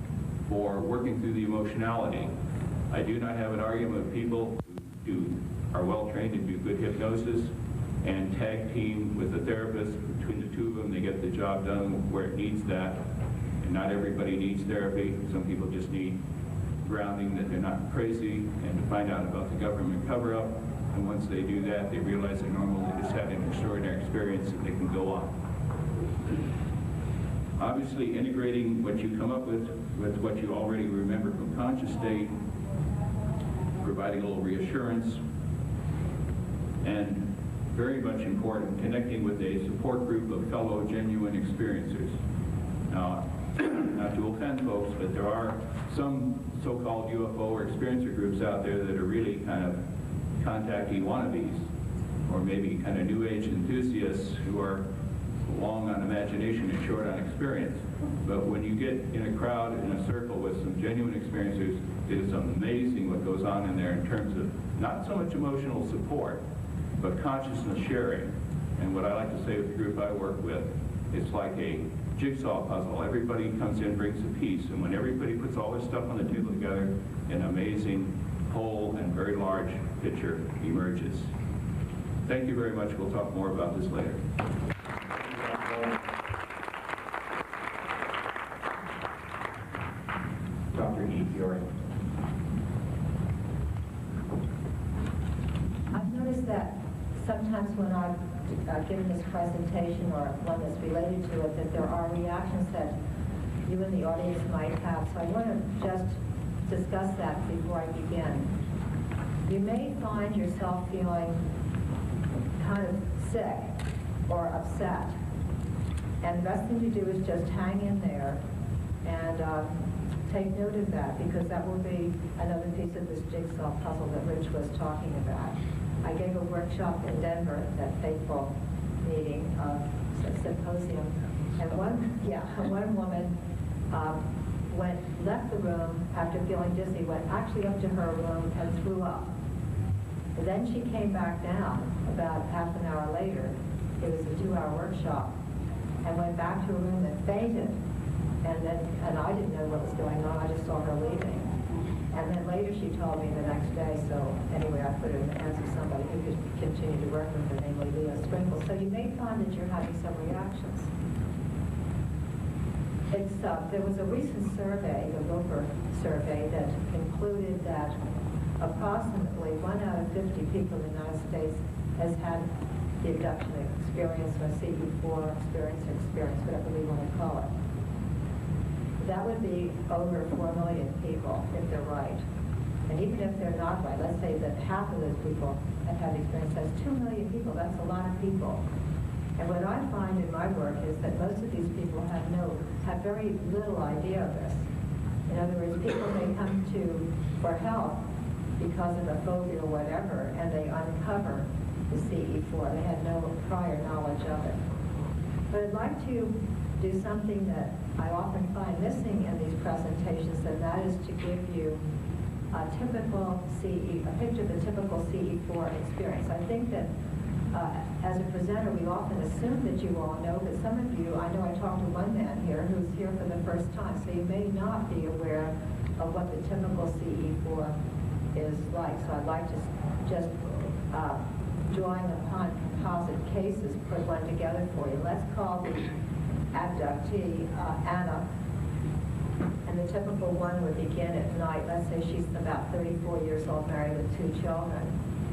for working through the emotionality. I do not have an argument with people who are well trained and do good hypnosis and tag team with the therapist. Between the two of them, they get the job done where it needs that. And not everybody needs therapy. Some people just need grounding, that they're not crazy, and to find out about the government cover-up. And once they do that, they realize they're normal, they just had an extraordinary experience, and they can go on. Obviously, integrating what you come up with what you already remember from conscious state, providing a little reassurance, and very much important, connecting with a support group of fellow genuine experiencers. Now, not to offend folks, but there are some so-called UFO or experiencer groups out there that are really kind of contactee wannabes, or maybe kind of new age enthusiasts who are long on imagination and short on experience. But when you get in a crowd, in a circle with some genuine experiencers, it is amazing what goes on in there in terms of not so much emotional support, but consciousness sharing. And what I like to say with the group I work with, it's like a jigsaw puzzle. Everybody comes in, brings a piece, and when everybody puts all their stuff on the table together, an amazing whole and very large picture emerges. Thank you very much. We'll talk more about this later. Dr.Edith, Fiore. I've noticed that sometimes when I've given this presentation or one that's related to it, that there are reactions that you and the audience might have. So I want to just discuss that before I begin. You may find yourself feeling kind of sick or upset. And the best thing to do is just hang in there and take note of that, because that will be another piece of this jigsaw puzzle that Rich was talking about. I gave a workshop in Denver, that fateful meeting, symposium, and one woman left the room after feeling dizzy, went actually up to her room and threw up. And then she came back down about half an hour later. It was a 2-hour workshop, and went back to her room and fainted. And I didn't know what was going on. I just saw her leaving. And then later she told me the next day, so anyway, I put it in the hands of somebody who could continue to work with her, namely Leo Sprinkle. So you may find that you're having some reactions. There was a recent survey, the Roper survey, that concluded that approximately 1 out of 50 people in the United States has had the abduction experience, or CE4 experience, whatever we want to call it. That would be over 4 million people if they're right. And even if they're not right, let's say that half of those people have had the experience. That's 2 million people. That's a lot of people. And what I find in my work is that most of these people have very little idea of this. In other words, people may come for help because of a phobia or whatever, and they uncover the CE4. They had no prior knowledge of it. But I'd like to do something that I often find missing in these presentations, and that is to give you a picture of the typical CE4 experience. I think that as a presenter, we often assume that you all know, but some of you, I know I talked to one man here who's here for the first time, so you may not be aware of what the typical CE4 is like. So I'd like to just, drawing upon composite cases, put one together for you. Let's call the abductee Anna, and the typical one would begin at night. Let's say she's about 34 years old, married with 2 children,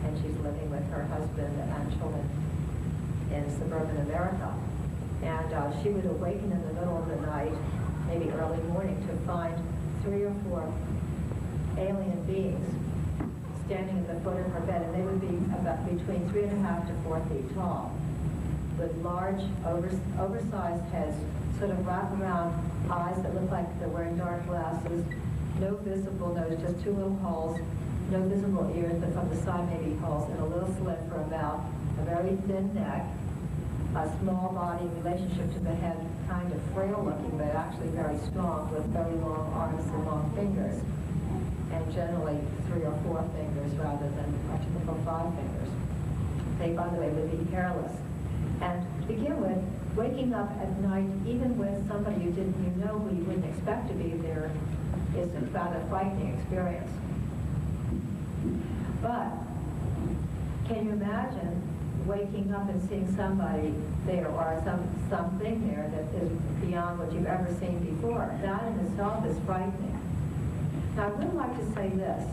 and she's living with her husband and children in suburban America. And she would awaken in the middle of the night, maybe early morning, to find 3 or 4 alien beings standing at the foot of her bed, and they would be about between 3.5 to 4 feet tall, with large, oversized heads, sort of wrap-around eyes that look like they're wearing dark glasses, no visible nose, just 2 little holes, no visible ears, but from the side maybe holes, and a little slit for a mouth, a very thin neck, a small body in relationship to the head, kind of frail looking, but actually very strong, with very long arms and long fingers, and generally 3 or 4 fingers rather than a typical 5 fingers. They, by the way, would be hairless. And to begin with, waking up at night, even with somebody you know who you wouldn't expect to be there, is a rather frightening experience. But can you imagine waking up and seeing somebody there, or something there that is beyond what you've ever seen before? That in itself is frightening. Now, I would like to say this,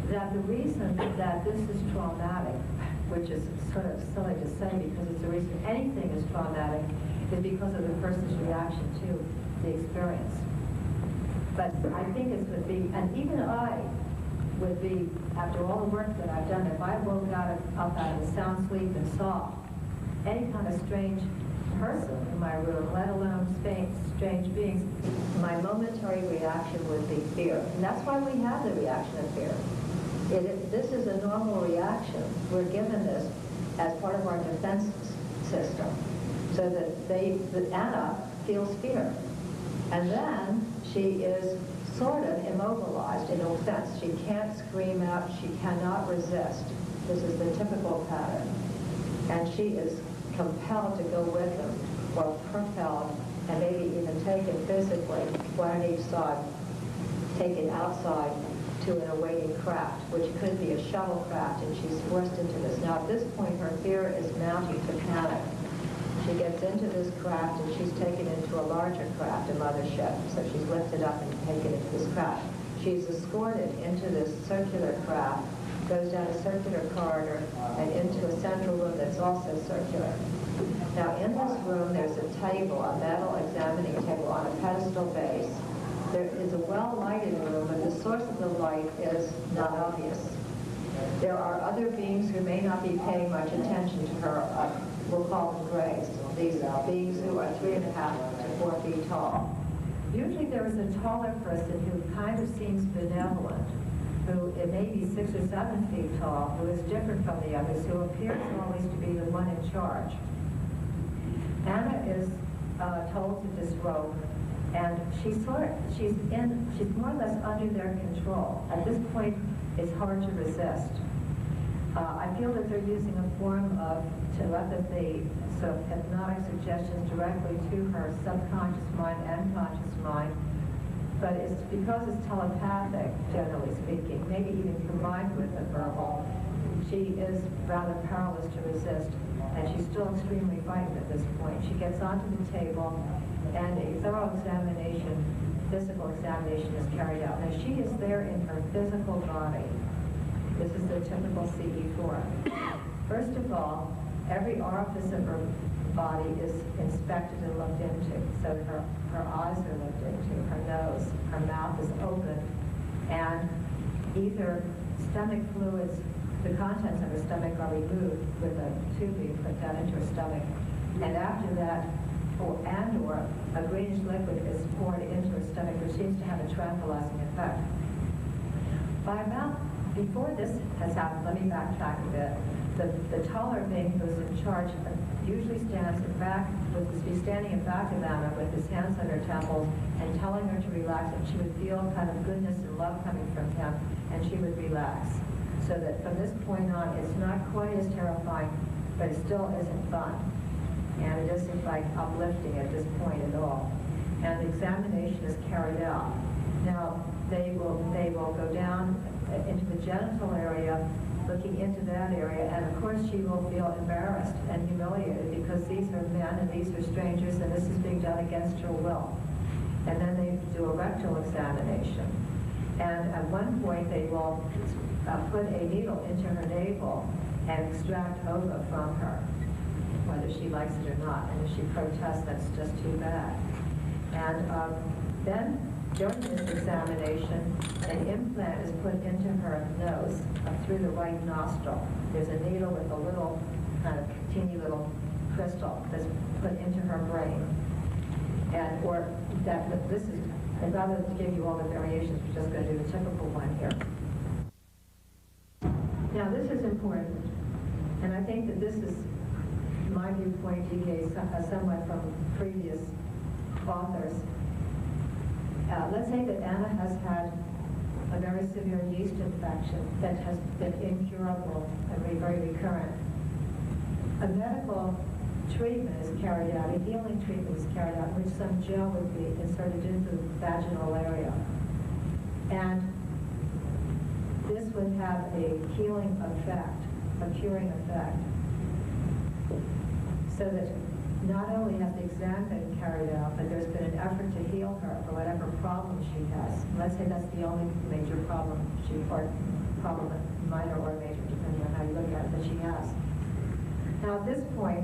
that the reason that this is traumatic, which is sort of silly to say because it's the reason anything is traumatic, is because of the person's reaction to the experience. But I think it would be, and even I would be, after all the work that I've done, if I woke up out of a sound sleep and saw any kind of strange person in my room, let alone strange beings, my momentary reaction would be fear. And that's why we have the reaction of fear. This is a normal reaction. We're given this as part of our defense system, so that Anna feels fear. And then she is sort of immobilized in a sense. She can't scream out, she cannot resist. This is the typical pattern. And she is compelled to go with them, or propelled, and maybe even taken physically, one on each side, taken outside to an awaiting craft, which could be a shuttle craft, and she's forced into this. Now, at this point, her fear is mounting to panic. She gets into this craft, and she's taken into a larger craft, a mothership. So she's lifted up and taken into this craft. She's escorted into this circular craft, goes down a circular corridor, and into a central room that's also circular. Now, in this room, there's a table, a metal examining table on a pedestal base. There is a well-lighted room, but the source of the light is not obvious. There are other beings who may not be paying much attention to her. We'll call them grays. These are beings who are 3.5 to 4 feet tall. Usually there is a taller person who kind of seems benevolent, who it may be 6 or 7 feet tall, who is different from the others, who appears always to be the one in charge. Anna is told to disrobe, and she's more or less under their control. At this point, it's hard to resist. I feel that they're using a form of telepathy, so hypnotic suggestions directly to her subconscious mind and conscious mind, but it's because it's telepathic, generally speaking, maybe even combined with the verbal. She is rather powerless to resist, and she's still extremely frightened at this point. She gets onto the table, and a thorough examination, physical examination, is carried out. Now, she is there in her physical body. This is the typical CE4. First of all, every orifice of her body is inspected and looked into. So her eyes are looked into, her nose, her mouth is open, and either stomach fluids, the contents of her stomach are removed with a tube being put down into her stomach. And after that, or a greenish liquid is poured into her stomach, which seems to have a tranquilizing effect. Before this has happened, let me backtrack a bit. The taller being who's in charge usually stands back, would be standing in back of Anna with his hands on her temples and telling her to relax, and she would feel kind of goodness and love coming from him, and she would relax. So that from this point on, it's not quite as terrifying, but it still isn't fun. And it isn't like uplifting at this point at all. And the examination is carried out. Now, they will go down into the genital area, looking into that area, and of course she will feel embarrassed and humiliated because these are men and these are strangers, and this is being done against her will. And then they do a rectal examination. And at one point they will put a needle into her navel and extract ova from her, whether she likes it or not. And if she protests, that's just too bad. And then During this examination, an implant is put into her nose through the right nostril. There's a needle with a little kind of teeny little crystal that's put into her brain. And rather than give you all the variations, we're just going to do the typical one here. Now this is important, and I think that this is, my viewpoint deviates somewhat from previous authors. Let's say that Anna has had a very severe yeast infection that has been incurable and very recurrent. A medical treatment is carried out, a healing treatment is carried out, in which some gel would be inserted into the vaginal area. And this would have a healing effect, a curing effect, so that not only has the exam been carried out, but there's been an effort to heal her for whatever problem she has. Let's say that's the only major problem or problem, minor or major, depending on how you look at it, that she has. Now at this point,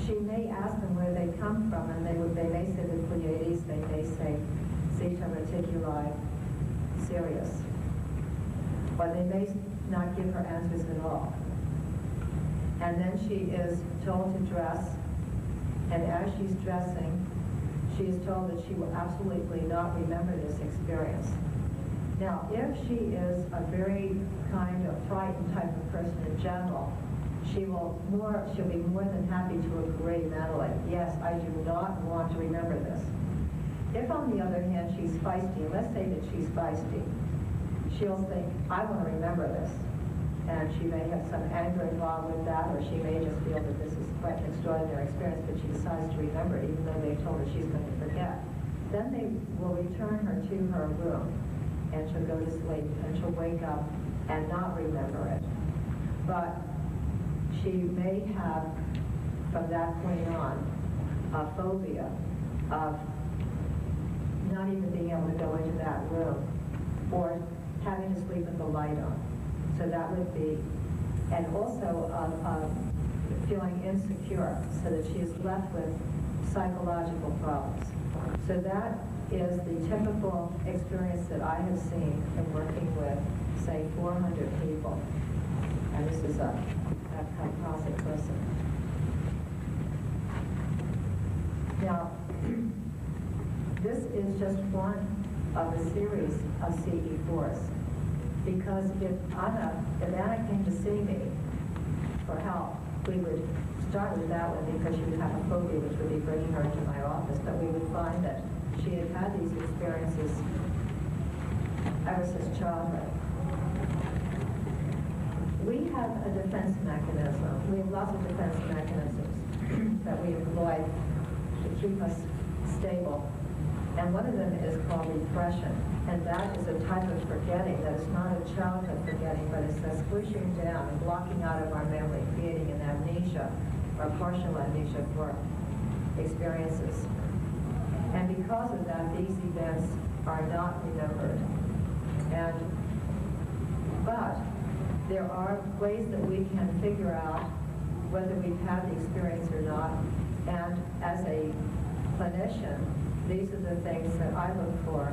she may ask them where they come from, and they may say the Pleiades, they may say Zeta Reticuli Sirius, or they may not give her answers at all. And then she is told to dress, and as she's dressing, she is told that she will absolutely not remember this experience. Now, if she is a very kind of frightened type of person in general, she'll be more than happy to agree mentally, yes, I do not want to remember this. If, on the other hand, she's feisty, let's say that she's feisty, she'll think, I want to remember this. And she may have some anger involved with that, or she may just feel that this is quite an extraordinary experience, but she decides to remember it, even though they've told her she's going to forget. Then they will return her to her room, and she'll go to sleep, and she'll wake up and not remember it. But she may have, from that point on, a phobia of not even being able to go into that room, or having to sleep with the light on. So that would be, and also feeling insecure, so that she is left with psychological problems. So that is the typical experience that I have seen in working with, say, 400 people. And this is a composite person. Now, this is just one of a series of CE4s. Because if Anna came to see me for help, we would start with that one because she would have a phobia, which would be bringing her into my office. But we would find that she had had these experiences ever since childhood. We have a defense mechanism. We have lots of defense mechanisms that we employ to keep us stable. And one of them is called repression. And that is a type of forgetting that is not a childhood forgetting, but it's a squishing down and blocking out of our memory, creating an amnesia or partial amnesia for experiences. And because of that, these events are not remembered. But there are ways that we can figure out whether we've had the experience or not. And as a clinician, these are the things that I look for.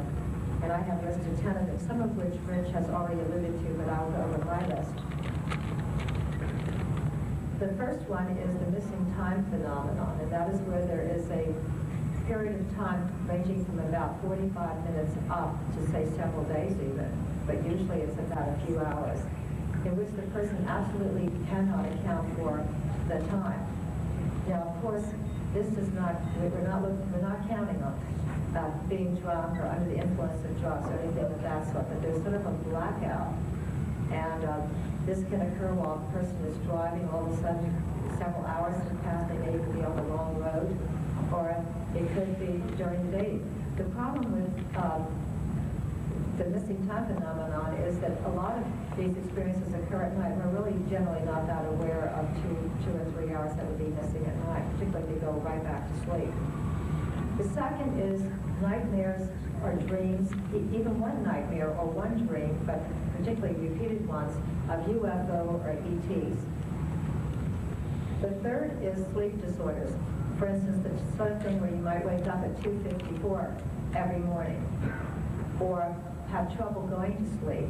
And I have listed 10 of them, some of which Fringe has already alluded to, but I'll go over my list. The first one is the missing time phenomenon, and that is where there is a period of time ranging from about 45 minutes up to, say, several days even, but usually it's about a few hours, in which the person absolutely cannot account for the time. Now, of course, this is not, we're not counting on being drunk or under the influence of drugs or anything of that sort, but there's sort of a blackout. And this can occur while the person is driving. All of a sudden, several hours have passed, they may even be on the wrong road, or it could be during the day. The problem with the missing time phenomenon is that a lot of these experiences occur at night. We're really generally not that aware of two or 3 hours that would be missing at night, particularly if they go right back to sleep. The second is nightmares or dreams, even one nightmare or one dream, but particularly repeated ones, of UFO or ETs. The third is sleep disorders. For instance, the sort of thing where you might wake up at 2:54 every morning. or have trouble going to sleep,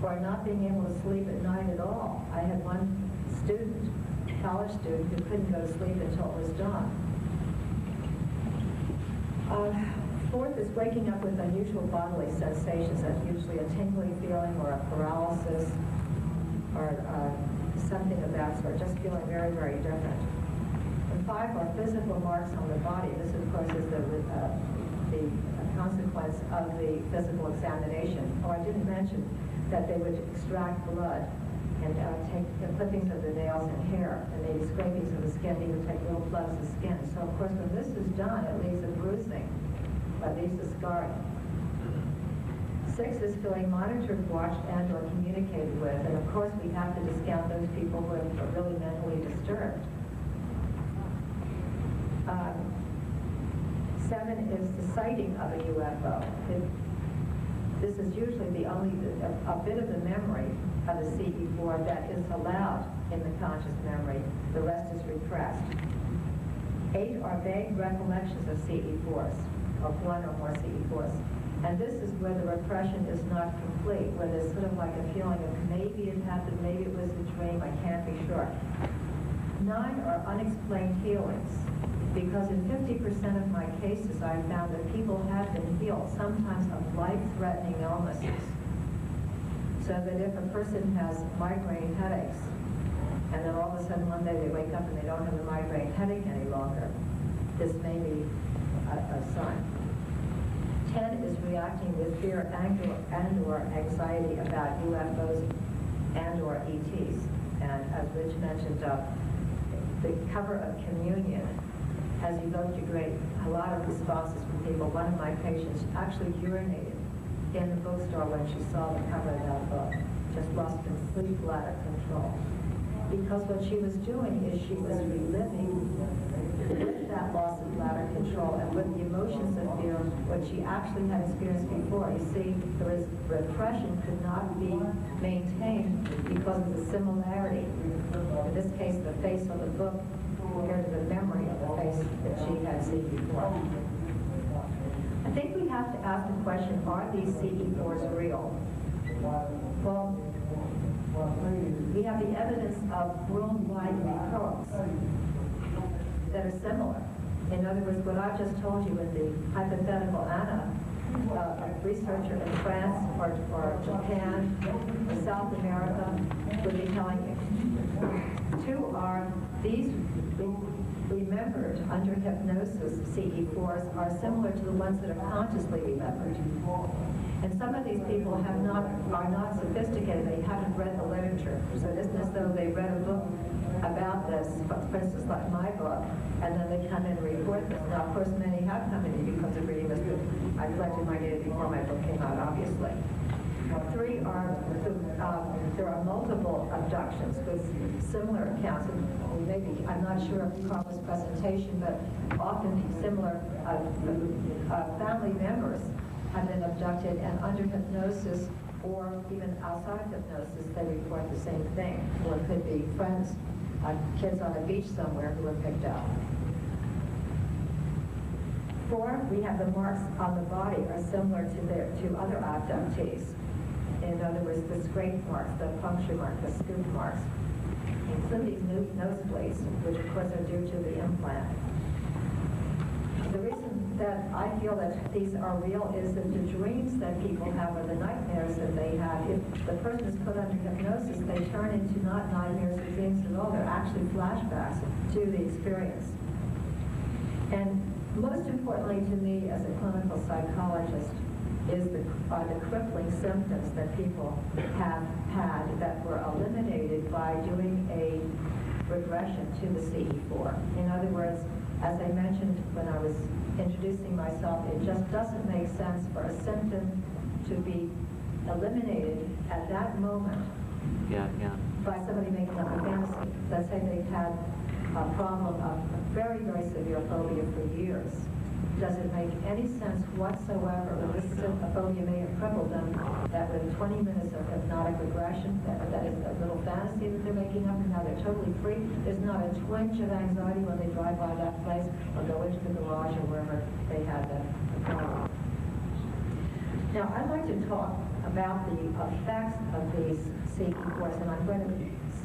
or not being able to sleep at night at all. I had one student, college student, who couldn't go to sleep until it was dawn. Fourth is waking up with unusual bodily sensations. That's usually a tingling feeling or a paralysis or something of that sort, just feeling very, very different. And 5 are physical marks on the body. This, of course, is the consequence of the physical examination. Oh, I didn't mention that they would extract blood and take the clippings of the nails and hair, and maybe scrapings of the skin. They would take little plugs of skin. So, of course, when this is done, it leaves a bruising. At least a scarring. 6 is feeling monitored, watched, and or communicated with. And of course, we have to discount those people who are really mentally disturbed. 7 is the sighting of a UFO. This is usually the only, a bit of the memory of the CE4 that is allowed in the conscious memory. The rest is repressed. 8 are vague recollections of CE4s. Of 1 or more CE4s. And this is where the repression is not complete, where there's sort of like a feeling of maybe it happened, maybe it was a dream, I can't be sure. 9 are unexplained healings, because in 50% of my cases I've found that people have been healed, sometimes of life-threatening illnesses. So that if a person has migraine headaches, and then all of a sudden one day they wake up and they don't have a migraine headache any longer, this may be a sign. 10 is reacting with fear and or anxiety about UFOs and or ETs. And as Rich mentioned, the cover of Communion has evoked a lot of responses from people. One of my patients actually urinated in the bookstore when she saw the cover of that book. Just lost complete bladder control. Because what she was doing is she was reliving with that loss of bladder control and with the emotions of fear, what she actually had experienced before. You see, repression could not be maintained because of the similarity. In this case, the face of the book compared to the memory of the face that she had seen before. I think we have to ask the question, are these CE4s real? Well, we have the evidence of worldwide recurrence that are similar. In other words, what I just told you in the hypothetical Anna, a researcher in France or Japan or South America would be telling you. 2 are these remembered under hypnosis CE4s are similar to the ones that are consciously remembered. And some of these people are not sophisticated. They haven't read the literature. So it isn't as though they read a book about this, for instance, like my book, and then they come in and report this. Now, of course, many have come in because of reading this book. I collected my data before my book came out, obviously. 3 are, there are multiple abductions with similar accounts. And maybe, I'm not sure of Karla's presentation, but often similar family members have been abducted, and under hypnosis or even outside hypnosis, they report the same thing. Or it could be friends, kids on a beach somewhere who were picked up. 4, we have the marks on the body are similar to other abductees. In other words, the scrape marks, the puncture mark, the scoop marks, include these nosebleeds, which of course are due to the implant. The reason that I feel that these are real is that the dreams that people have or the nightmares that they have, if the person is put under hypnosis, they turn into not nightmares or dreams at all. They're actually flashbacks to the experience. And most importantly to me as a clinical psychologist is the crippling symptoms that people have had that were eliminated by doing a regression to the CE4. In other words, as I mentioned when I was introducing myself, it just doesn't make sense for a symptom to be eliminated at that moment by somebody making up a fantasy. Let's say they've had a problem of a very, very severe phobia for years. Does it make any sense whatsoever when this phobia may have crippled them that with 20 minutes of hypnotic regression, that is a little fantasy that they're making up and now they're totally free? There's not a twinge of anxiety when they drive by that place or go into the garage or wherever they had the problem. Now, I'd like to talk about the effects of these seeking force, and I'm going to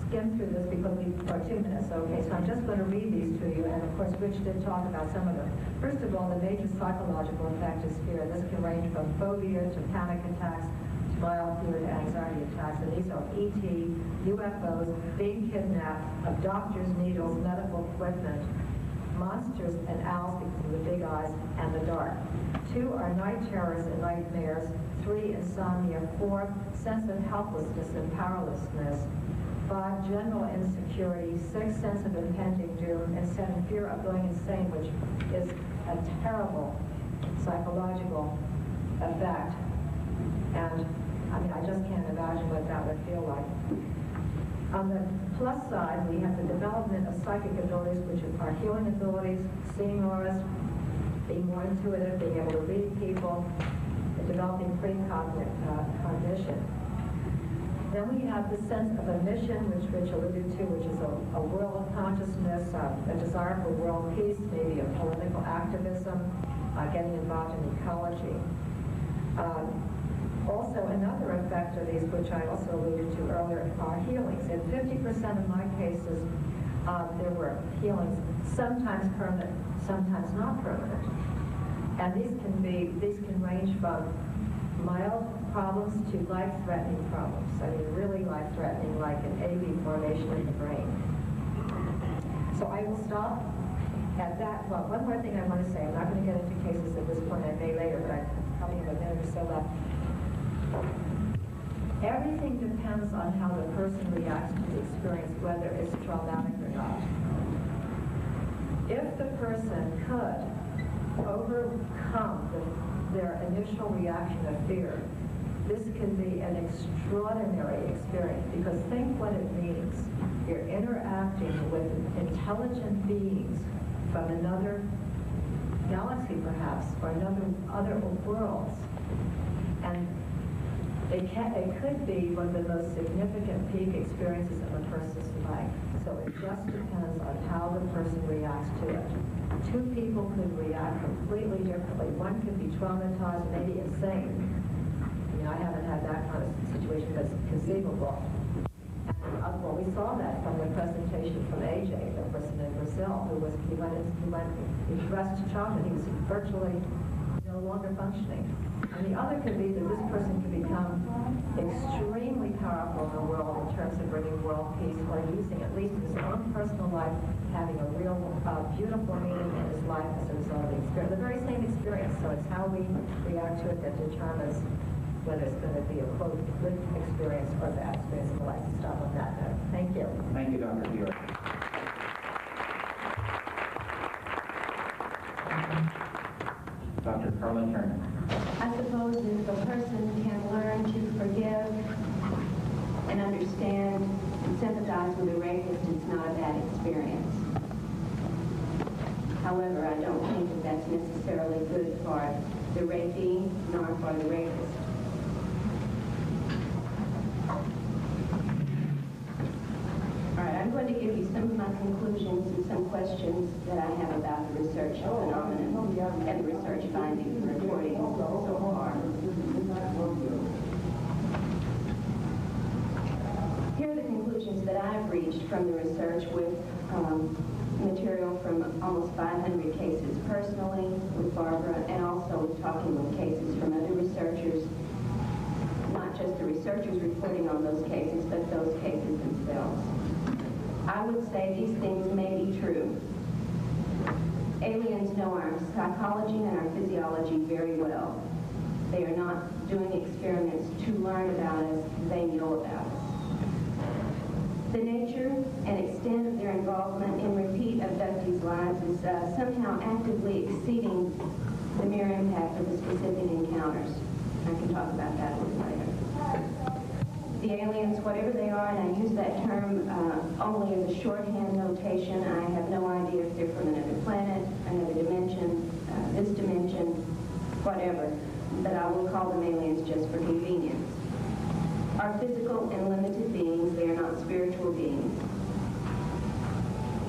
skim through this because we've got 2 minutes, okay? So I'm just going to read these to you, and of course, Rich did talk about some of them. First of all, the major psychological effect is fear. This can range from phobia to panic attacks, to mild fear to anxiety attacks, and these are ET, UFOs, being kidnapped, abductors, needles, medical equipment, monsters and owls because of the big eyes, and the dark. 2 are night terrors and nightmares. 3, insomnia. 4, sense of helplessness and powerlessness. 5, general insecurity. 6, sense of impending doom. And 7, fear of going insane, which is a terrible psychological effect. And, I mean, I just can't imagine what that would feel like. On the plus side, we have the development of psychic abilities, which are healing abilities, seeing auras, being more intuitive, being able to read people, and developing precognition. Then we have the sense of a mission, which Rich alluded to, which is a world consciousness, a desire for world peace, maybe a political activism, getting involved in ecology. Also, another effect of these, which I also alluded to earlier, are healings. In 50% of my cases, there were healings, sometimes permanent, sometimes not permanent. And these can range from mild problems to life-threatening problems. I mean, really life-threatening, like an AV formation in the brain. So I will stop at that. Well, one more thing I want to say. I'm not going to get into cases at this point. I may later, but I probably have a minute or so left. Everything depends on how the person reacts to the experience, whether it's traumatic or not. If the person could overcome their initial reaction of fear, this can be an extraordinary experience, because think what it means. You're interacting with intelligent beings from another galaxy, perhaps, or other worlds. And it could be one of the most significant peak experiences of a person's life. So it just depends on how the person reacts to it. 2 people could react completely differently. One could be traumatized, maybe insane. I mean, I haven't had that kind of situation, but it's conceivable. And, well, we saw that from the presentation from AJ, the person in Brazil, he expressed childhood. He was virtually no longer functioning. And the other could be that this person could become extremely powerful in the world in terms of bringing world peace, or using at least his own personal life, having a real beautiful meaning in his life as a result of the experience. The very same experience, so it's how we react to it that determines whether it's going to be a, quote, good experience or a bad experience. I'd like to stop on that note. Thank you. Thank you, Dr. Fiore. Dr. Karla Turner. I suppose if a person can learn to forgive and understand and sympathize with a rapist, it's not a bad experience. However, I don't think that that's necessarily good for the rapee nor for the rapist. All right, I'm going to give you some of my conclusions and some questions that I have about the research phenomenon and the research findings and reporting so far. Here are the conclusions that I've reached from the research with material from almost 500 cases personally with Barbara, and also talking with cases from other researchers, not just the researchers reporting on those cases, but those cases themselves. I would say these things may be true. Aliens know our psychology and our physiology very well. They are not doing experiments to learn about us, they know about us. The nature and extent of their involvement in repeat abductees' lives is somehow actively exceeding the mere impact of the specific encounters. I can talk about that a little later. The aliens, whatever they are, and I use that term only as a shorthand notation. I have no idea if they're from another planet, another dimension, this dimension, whatever. But I will call them aliens just for convenience. Are physical and limited beings. They are not spiritual beings.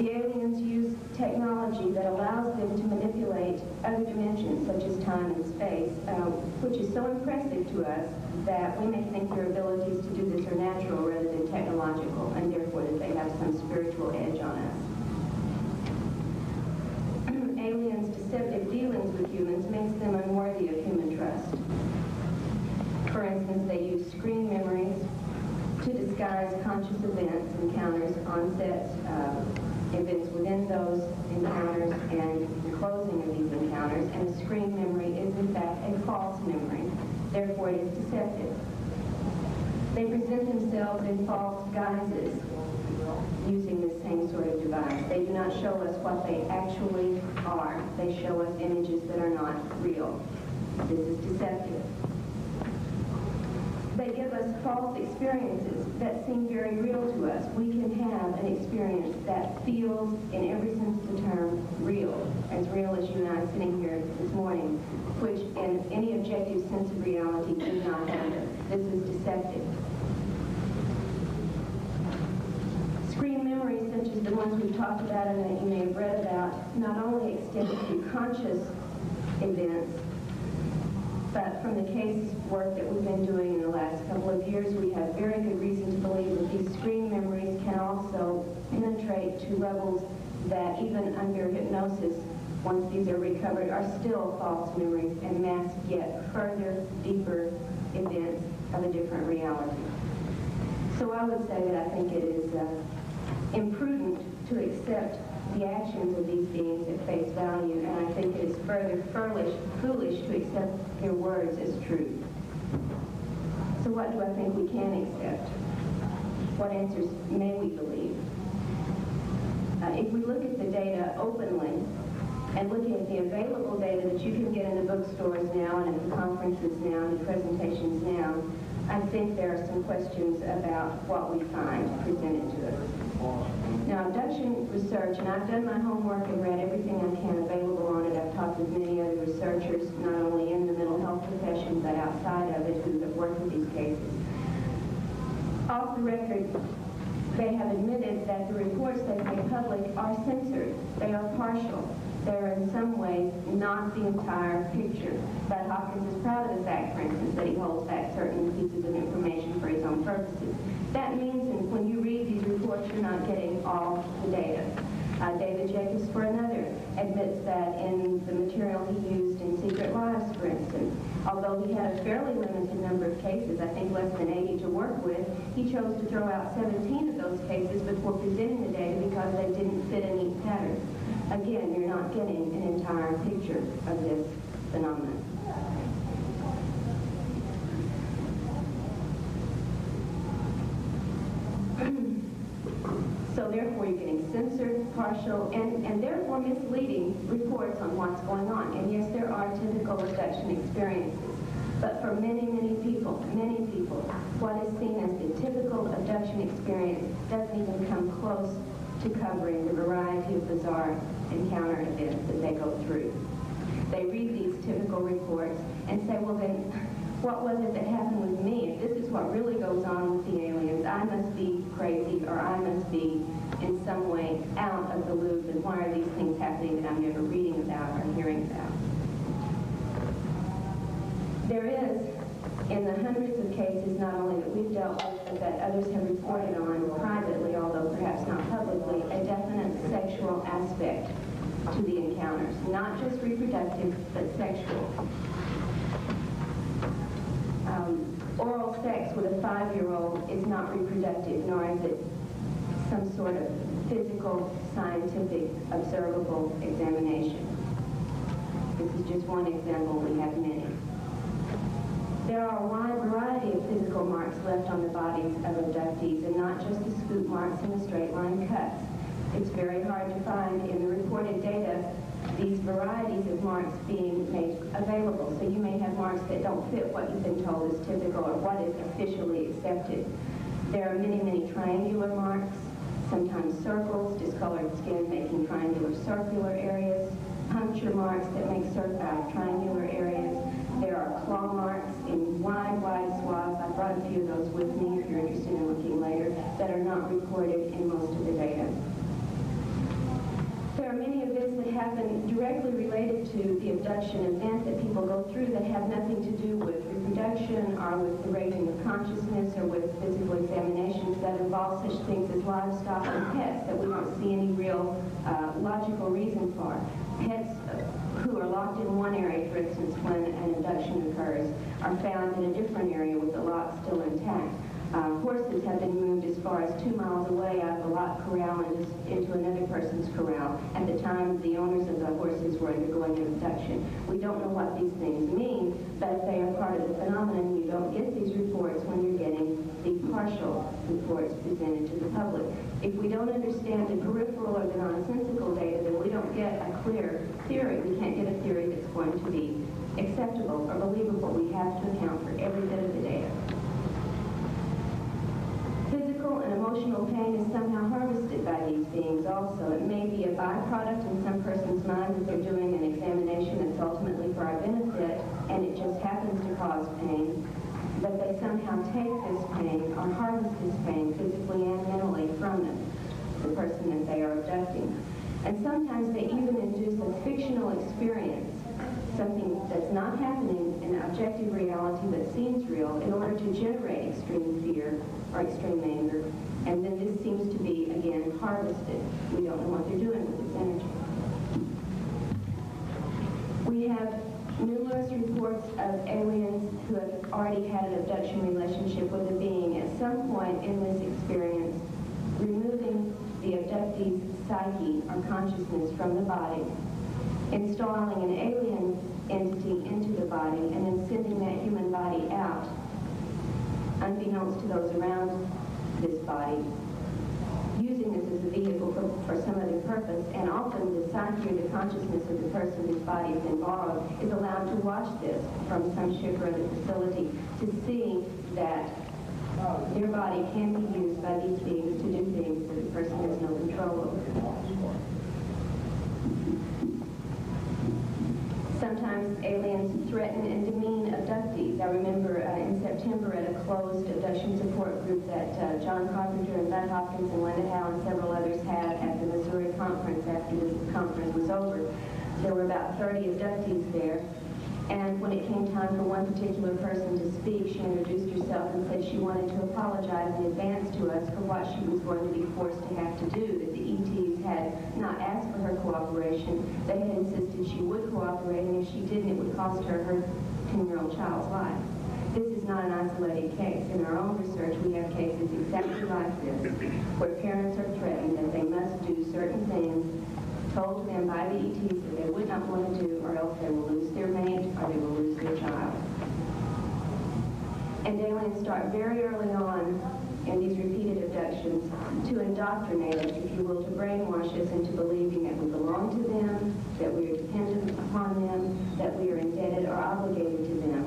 The aliens use technology that allows them to manipulate other dimensions, such as time and space, which is so impressive to us that we may think their abilities to do this are natural rather than technological, and therefore that they have some spiritual edge on us. Aliens' deceptive dealings with humans makes them unworthy of human trust. For instance, they use screen memories to disguise conscious events, encounters, onsets, events within those encounters, and the closing of these encounters, and a screen memory is in fact a false memory. Therefore, it is deceptive. They present themselves in false guises using the same sort of device. They do not show us what they actually are. They show us images that are not real. This is deceptive. They give us false experiences that seem very real to us. We can have an experience that feels, in every sense of the term, real as you and I sitting here this morning, which in any objective sense of reality do not have. This is deceptive. Screen memories, such as the ones we've talked about and that you may have read about, not only extend to conscious events, but from the case work that we've been doing in the last couple of years, we have very good reason to believe that these screen memories can also penetrate to levels that even under hypnosis, once these are recovered, are still false memories and mask yet further, deeper events of a different reality. So I would say that I think it is imprudent to accept the actions of these beings at face value, and I think it is further foolish to accept their words as true. So what do I think we can accept? What answers may we believe? If we look at the data openly, and looking at the available data that you can get in the bookstores now and at the conferences now and the presentations now, I think there are some questions about what we find presented to us. Now, abduction research, and I've done my homework and read everything I can available on it. I've talked with many other researchers, not only in the mental health profession, but outside of it, who have worked with these cases. Off the record, they have admitted that the reports they've made public are censored. They are partial. They're in some ways not the entire picture. But Hopkins is proud of the fact, for instance, that he holds back certain pieces of information for his own purposes. That means that when you read these reports, you're not getting all the data. David Jacobs, for another, admits that in the material he used in Secret Lives, for instance, although he had a fairly limited number of cases, I think less than 80 to work with, he chose to throw out 17 of those cases before presenting the data because they didn't fit a neat pattern. Again, you're not getting an entire picture of this phenomenon. So therefore, you're getting censored, partial, and therefore misleading reports on what's going on. And yes, there are typical abduction experiences. But for many, many people, what is seen as the typical abduction experience doesn't even come close to covering the variety of bizarre encounter events that they go through. They read these typical reports and say, well then, what was it that happened with me? If this is what really goes on with the aliens, I must be crazy, or I must be in some way out of the loop, and why are these things happening that I'm never reading about or hearing about? There is, in the hundreds of cases, not only that we've dealt with, but that others have reported on privately, although perhaps not publicly, a definite sexual aspect to the encounters. Not just reproductive, but sexual. Oral sex with a 5-year-old is not reproductive, nor is it some sort of physical, scientific, observable examination. This is just one example, we have many. There are a wide variety of physical marks left on the bodies of abductees, and not just the scoop marks and the straight line cuts. It's very hard to find in the reported data these varieties of marks being made available. So you may have marks that don't fit what you've been told is typical or what is officially accepted. There are many, many triangular marks, sometimes circles, discolored skin making triangular circular areas, puncture marks that make triangular areas. There are claw marks in wide swaths. I brought a few of those with me if you're interested in looking later, that are not recorded in most of the data. abduction event that people go through that have nothing to do with reproduction or with the raising of consciousness or with physical examinations that involve such things as livestock and pets that we don't see any real logical reason for. Pets who are locked in one area, for instance, when an abduction occurs, are found in a different area with the lock still intact. Horses have been moved as far as 2 miles away out of a locked corral and into another person's corral at the time the owners of the horses were undergoing an abduction. We don't know what these things mean, but if they are part of the phenomenon, you don't get these reports when you're getting the partial reports presented to the public. If we don't understand the peripheral or the nonsensical data, then we don't get a clear theory. We can't get a theory that's going to be acceptable or believable. We have to account for every bit of the data. Physical and emotional pain is somehow harvested by these beings also. It may be a byproduct in some person's mind that they're doing an examination that's ultimately for our benefit, and it just happens to cause pain, but they somehow take this pain or harvest this pain physically and mentally from the person that they are abducting. And sometimes they even induce a fictional experience, something that's not happening in objective reality but seems real, in order to generate extreme fear or extreme anger. And then this seems to be, again, harvested. We don't know what they're doing with this energy. We have numerous reports of aliens who have already had an abduction relationship with a being at some point in this experience, removing the abductee's psyche or consciousness from the body, installing an alien entity into the body, and then sending that human body out, unbeknownst to those around this body, using this as a vehicle for some other purpose. And often the psyche or the consciousness of the person whose body has been borrowed is allowed to watch this from some ship or other facility to see that their body can be used by these beings to do things that the person has no control over. Sometimes aliens threaten and demean abductees. I remember in September at a closed abduction support group that John Carpenter and Bud Hopkins and Linda Howe and several others had at the Missouri conference after this conference was over. There were about 30 abductees there. And when it came time for one particular person to speak, she introduced herself and said she wanted to apologize in advance to us for what she was going to be forced to have to do, that the ETs had not asked for her cooperation. They had insisted she would cooperate, and if she didn't, it would cost her her 10-year-old child's life. This is not an isolated case. In our own research, we have cases exactly like this, where parents are threatened that they must do certain things told to them by the ETs that they would not want to do, or else they will lose their mate or they will lose their child. And aliens start very early on in these repeated abductions to indoctrinate us, if you will, to brainwash us into believing that we belong to them, that we are dependent upon them, that we are indebted or obligated to them.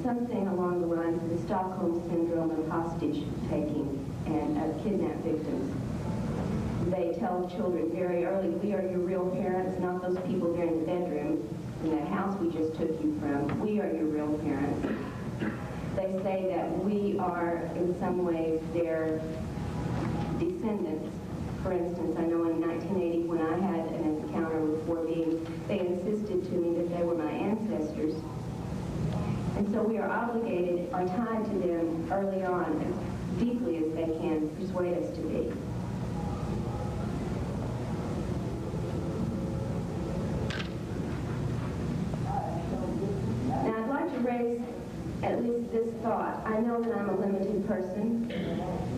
Something along the lines of the Stockholm Syndrome of hostage taking and of kidnapped victims. They tell children very early, we are your real parents, not those people there in the bedroom in that house we just took you from. We are your real parents. They say that we are, in some ways, their descendants. For instance, I know in 1980 when I had an encounter with 4 beings, they insisted to me that they were my ancestors. And so we are obligated or tied to them early on, as deeply as they can persuade us to be. Now, I'd like to raise at least this thought. I know that I'm a limited person.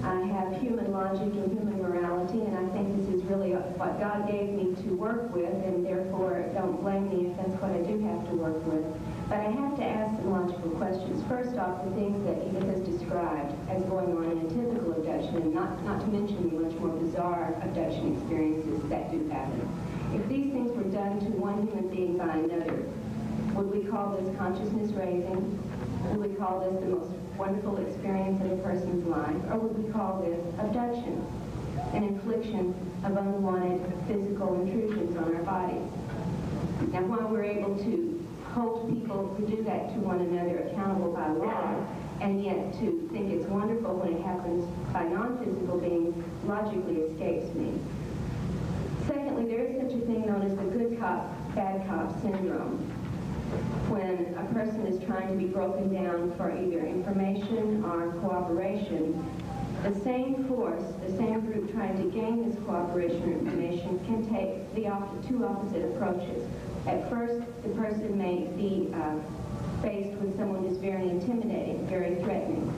I have human logic and human morality, and I think this is really what God gave me to work with, and therefore don't blame me if that's what I do have to work with. But I have to ask some logical questions. First off, the things that Edith has described as going on in a typical abduction, and not to mention the much more bizarre abduction experiences that do happen. If these things were done to one human being by another, would we call this consciousness raising? Would we call this the most wonderful experience in a person's life? Or would we call this abduction, an infliction of unwanted physical intrusions on our bodies? Now, while we're able to hold people who do that to one another accountable by law, and yet to think it's wonderful when it happens by non-physical beings logically escapes me. Secondly, there is such a thing known as the good cop, bad cop syndrome. when a person is trying to be broken down for either information or cooperation, the same force, the same group trying to gain this cooperation or information can take the two opposite approaches. At first, the person may be faced with someone who's very intimidating, very threatening.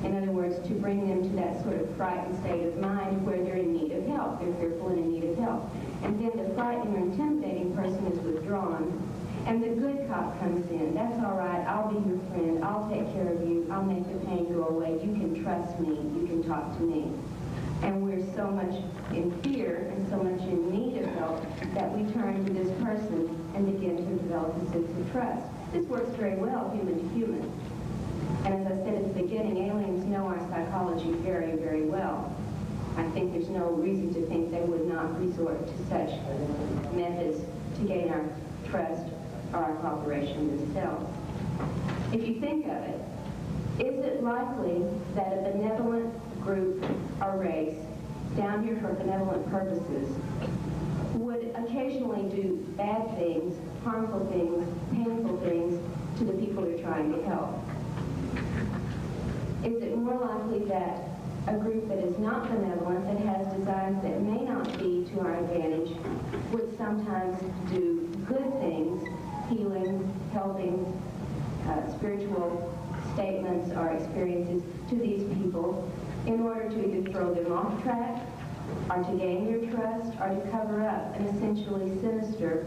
In other words, to bring them to that sort of frightened state of mind where they're in need of help, they're fearful and in need of help. And then the frightening or intimidating person is withdrawn, and the good cop comes in. That's all right, I'll be your friend, I'll take care of you, I'll make the pain go away, you can trust me, you can talk to me. And we're so much in fear and so much in need of help that we turn to this person and begin to develop a sense of trust. This works very well, human to human. And as I said at the beginning, aliens know our psychology very, very well. I think there's no reason to think they would not resort to such methods to gain our trust or our cooperation themselves. If you think of it, is it likely that a benevolent group or race down here for benevolent purposes would occasionally do bad things, harmful things, painful things to the people they're trying to help? Is it more likely that a group that is not benevolent, that has designs that may not be to our advantage, would sometimes do good things, healing, helping, spiritual statements or experiences to these people in order to either throw them off track or to gain their trust or to cover up an essentially sinister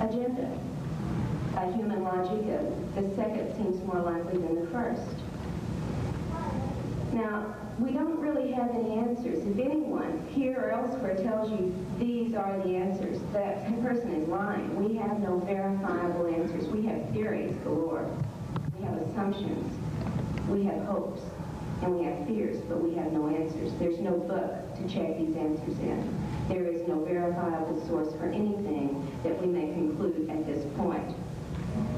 agenda? By human logic, the second seems more likely than the first. Now, we don't really have any answers. If anyone here or elsewhere tells you these are the answers, that person is lying. We have no verifiable answers. We have theories galore. We have assumptions. We have hopes. And we have fears, but we have no answers. There's no book to check these answers in. There is no verifiable source for anything that we may conclude at this point.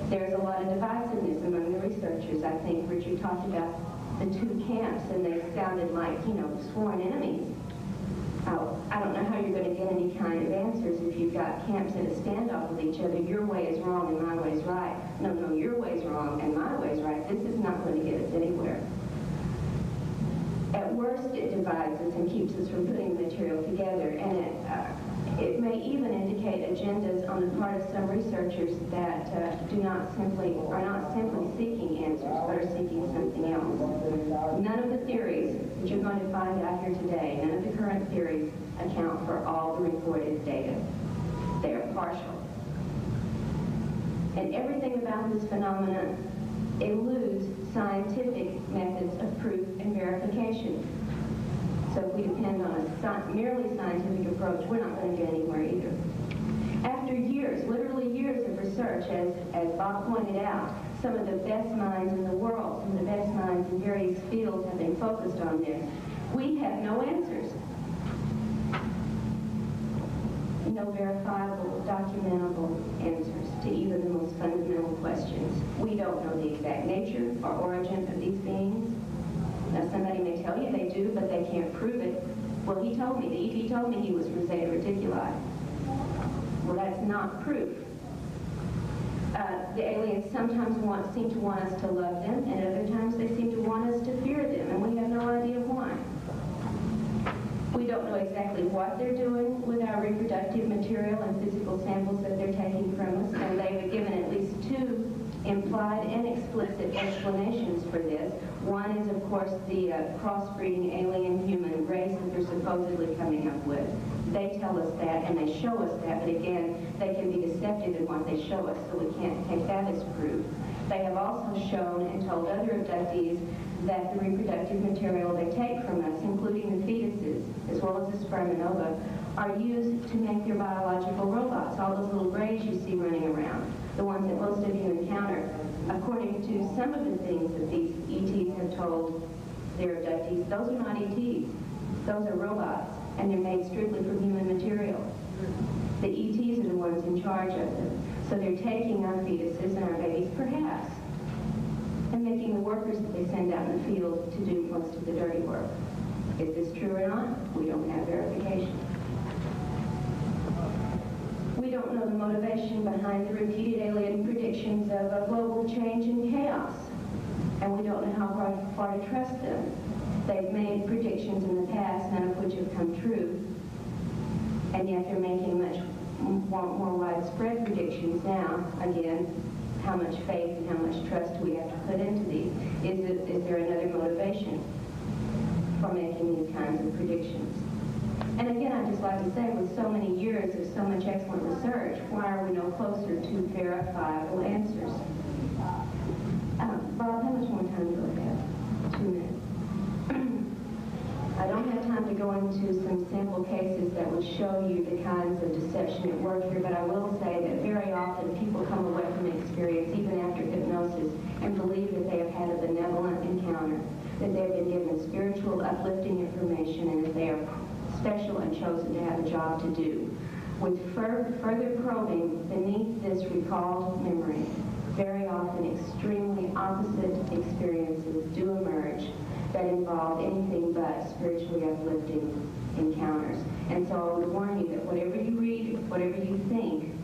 There's a lot of divisiveness among the researchers. I think Richard talked about the two camps, and they sounded like, sworn enemies. I don't know how you're going to get any kind of answers if you've got camps at a standoff with each other. Your way is wrong and my way is right. No, your way is wrong and my way is right. This is not going to get us anywhere. At worst, it divides us and keeps us from putting the material together, and it may even indicate agendas on the part of some researchers that are not simply seeking answers, but are seeking something else. None of the theories that you're going to find out here today, none of the current theories account for all the reported data. They are partial. And everything about this phenomenon eludes scientific methods of proof and verification. So if we depend on a merely scientific approach, we're not going to get anywhere either. After years, literally years of research, as Bob pointed out, some of the best minds in the world, some of the best minds in various fields have been focused on this. We have no answers. No verifiable, documentable answers to even the most fundamental questions. We don't know the exact nature or origin of these beings. Now, somebody may tell you they do, but they can't prove it. Well, he told me, the ET told me he was Rosetta Reticuli. Well, that's not proof. The aliens sometimes seem to want us to love them, and other times they seem to want us to fear them, and we have no idea why. We don't know exactly what they're doing with our reproductive material and physical samples that they're taking from us, and they've given at least two implied and explicit explanations for this. One is, of course, the crossbreeding alien-human race that they're supposedly coming up with. They tell us that, and they show us that, but again, they can be deceptive in what they show us, so we can't take that as proof. They have also shown and told other abductees that the reproductive material they take from us, including the fetuses, as well as the sperm and ova, are used to make their biological robots, all those little grays you see running around, the ones that most of you encounter. According to some of the things that these ETs have told their abductees, those are not ETs. Those are robots, and they're made strictly from human material. The ETs are the ones in charge of them. So they're taking our fetuses and our babies, perhaps, and making the workers that they send out in the field to do most of the dirty work. Is this true or not? We don't have verification. We don't know know the motivation behind the repeated alien predictions of a global change and chaos. And we don't know how far to trust them. They've made predictions in the past, none of which have come true. And yet they're making much more widespread predictions now. Again, how much faith and how much trust do we have to put into these? Is there another motivation for making these kinds of predictions? And again, I'd just like to say, with so many years of so much excellent research, why are we no closer to verifiable answers? Bob, how much more time do we have? 2 minutes. I don't have time to go into some sample cases that would show you the kinds of deception at work here, but I will say that very often people come away from the experience, even after hypnosis, and believe that they have had a benevolent encounter, that they've been given spiritual, uplifting information, and that they are special and chosen to have a job to do. With further probing beneath this recalled memory, very often extremely opposite experiences do emerge that involve anything but spiritually uplifting encounters. And so I would warn you that whatever you read, whatever you think,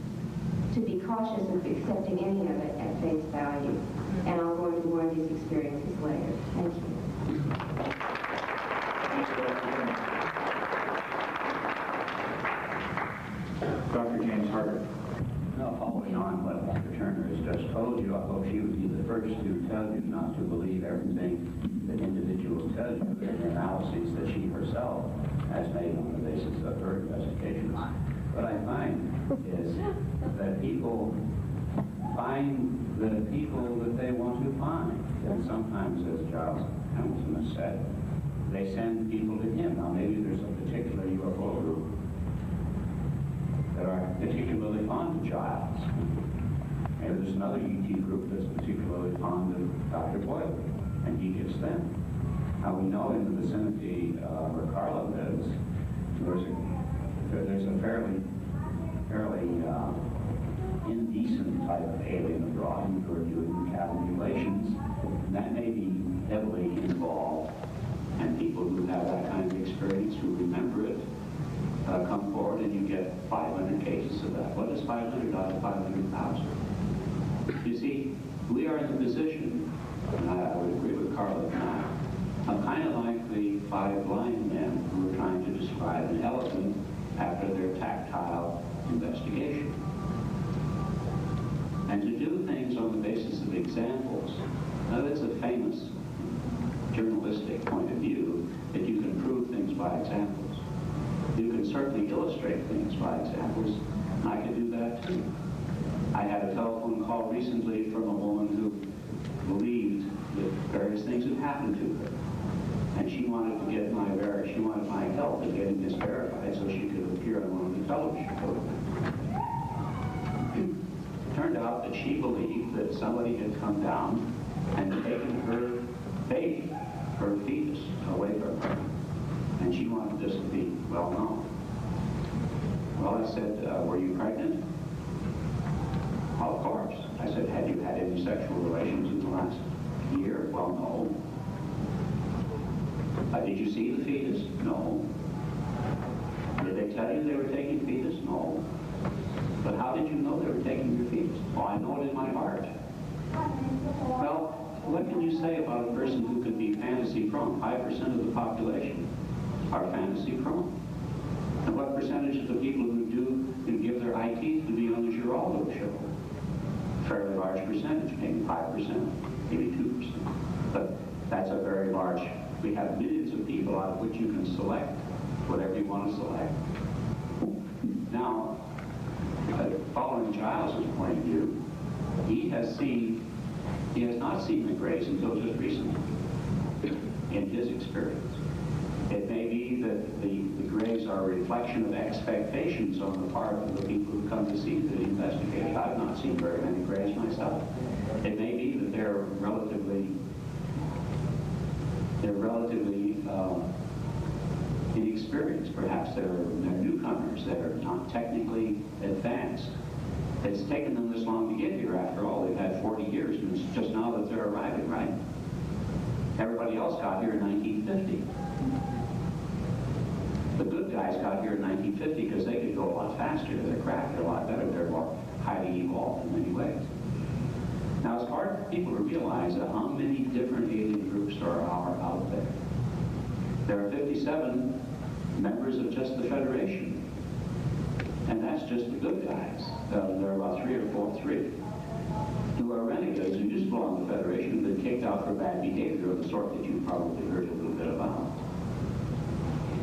to be cautious of accepting any of it at face value. And I'll go into more of these experiences later. Thank you. Dr. James Harder. Now, following on what Dr. Turner has just told you, I hope she would be the first to tell you not to believe everything that individuals tell you in the analyses that she herself has made on the basis of her investigations. What I find is that people find the people that they want to find. And sometimes, as Giles Hamilton has said, they send people to him. Now, maybe there's a particular UFO group that are particularly fond of Giles. Maybe there's another ET group that's particularly fond of Dr. Boylan, and he gets them. Now we know in the vicinity where Karla lives, there's a fairly indecent type of alien abroad who are doing calculations, and that may be heavily involved, and people who have that kind of experience, who remember it, come forward, and you get 500 cases of that. What is 500 out of 500,000? You see, we are in the position, and I would agree with Karla now, I'm kind of like the 5 blind men who were trying to describe an elephant after their tactile investigation. And to do things on the basis of examples, now that's a famous journalistic point of view, that you can prove things by examples. You can certainly illustrate things by examples. I can do that too. I had a telephone call recently from a woman who believed that various things had happened to her. And she wanted to get my help in getting this verified so she could appear on one of the television programs. It turned out that she believed that somebody had come down and taken her baby, her fetus, away from her. And she wanted this to be well known. Well, I said, were you pregnant? Well, of course. I said, had you had any sexual relations in the last year? Well, no. Did you see the fetus? No. Did they tell you they were taking fetus? No. But how did you know they were taking your fetus? Oh, I know it in my heart. Well, what can you say about a person who could be fantasy prone? 5% of the population are fantasy prone. And what percentage of the people who give their eye teeth to be on the Giraldo show? Fairly large percentage, maybe 5%, maybe 2%. But that's a very large. We have millions of people out of which you can select whatever you want to select. Now, following Giles' point of view, he has not seen the grays until just recently, in his experience. It may be that the grays are a reflection of expectations on the part of the people who come to see the investigators. I've not seen very many grays myself. It may be that they're relatively inexperienced. Perhaps they're newcomers. They're not technically advanced. It's taken them this long to get here. After all, they've had 40 years, and it's just now that they're arriving, right? Everybody else got here in 1950. The good guys guys got here in 1950 because they could go a lot faster. They're craft, they're a lot better, they're more highly evolved in many ways. Now, it's hard for people to realize how many different alien groups are out there. There are 57 members of just the Federation, and that's just the good guys. There are about three who are renegades who just belong to the Federation and have been kicked out for bad behavior of the sort that you've probably heard a little bit about.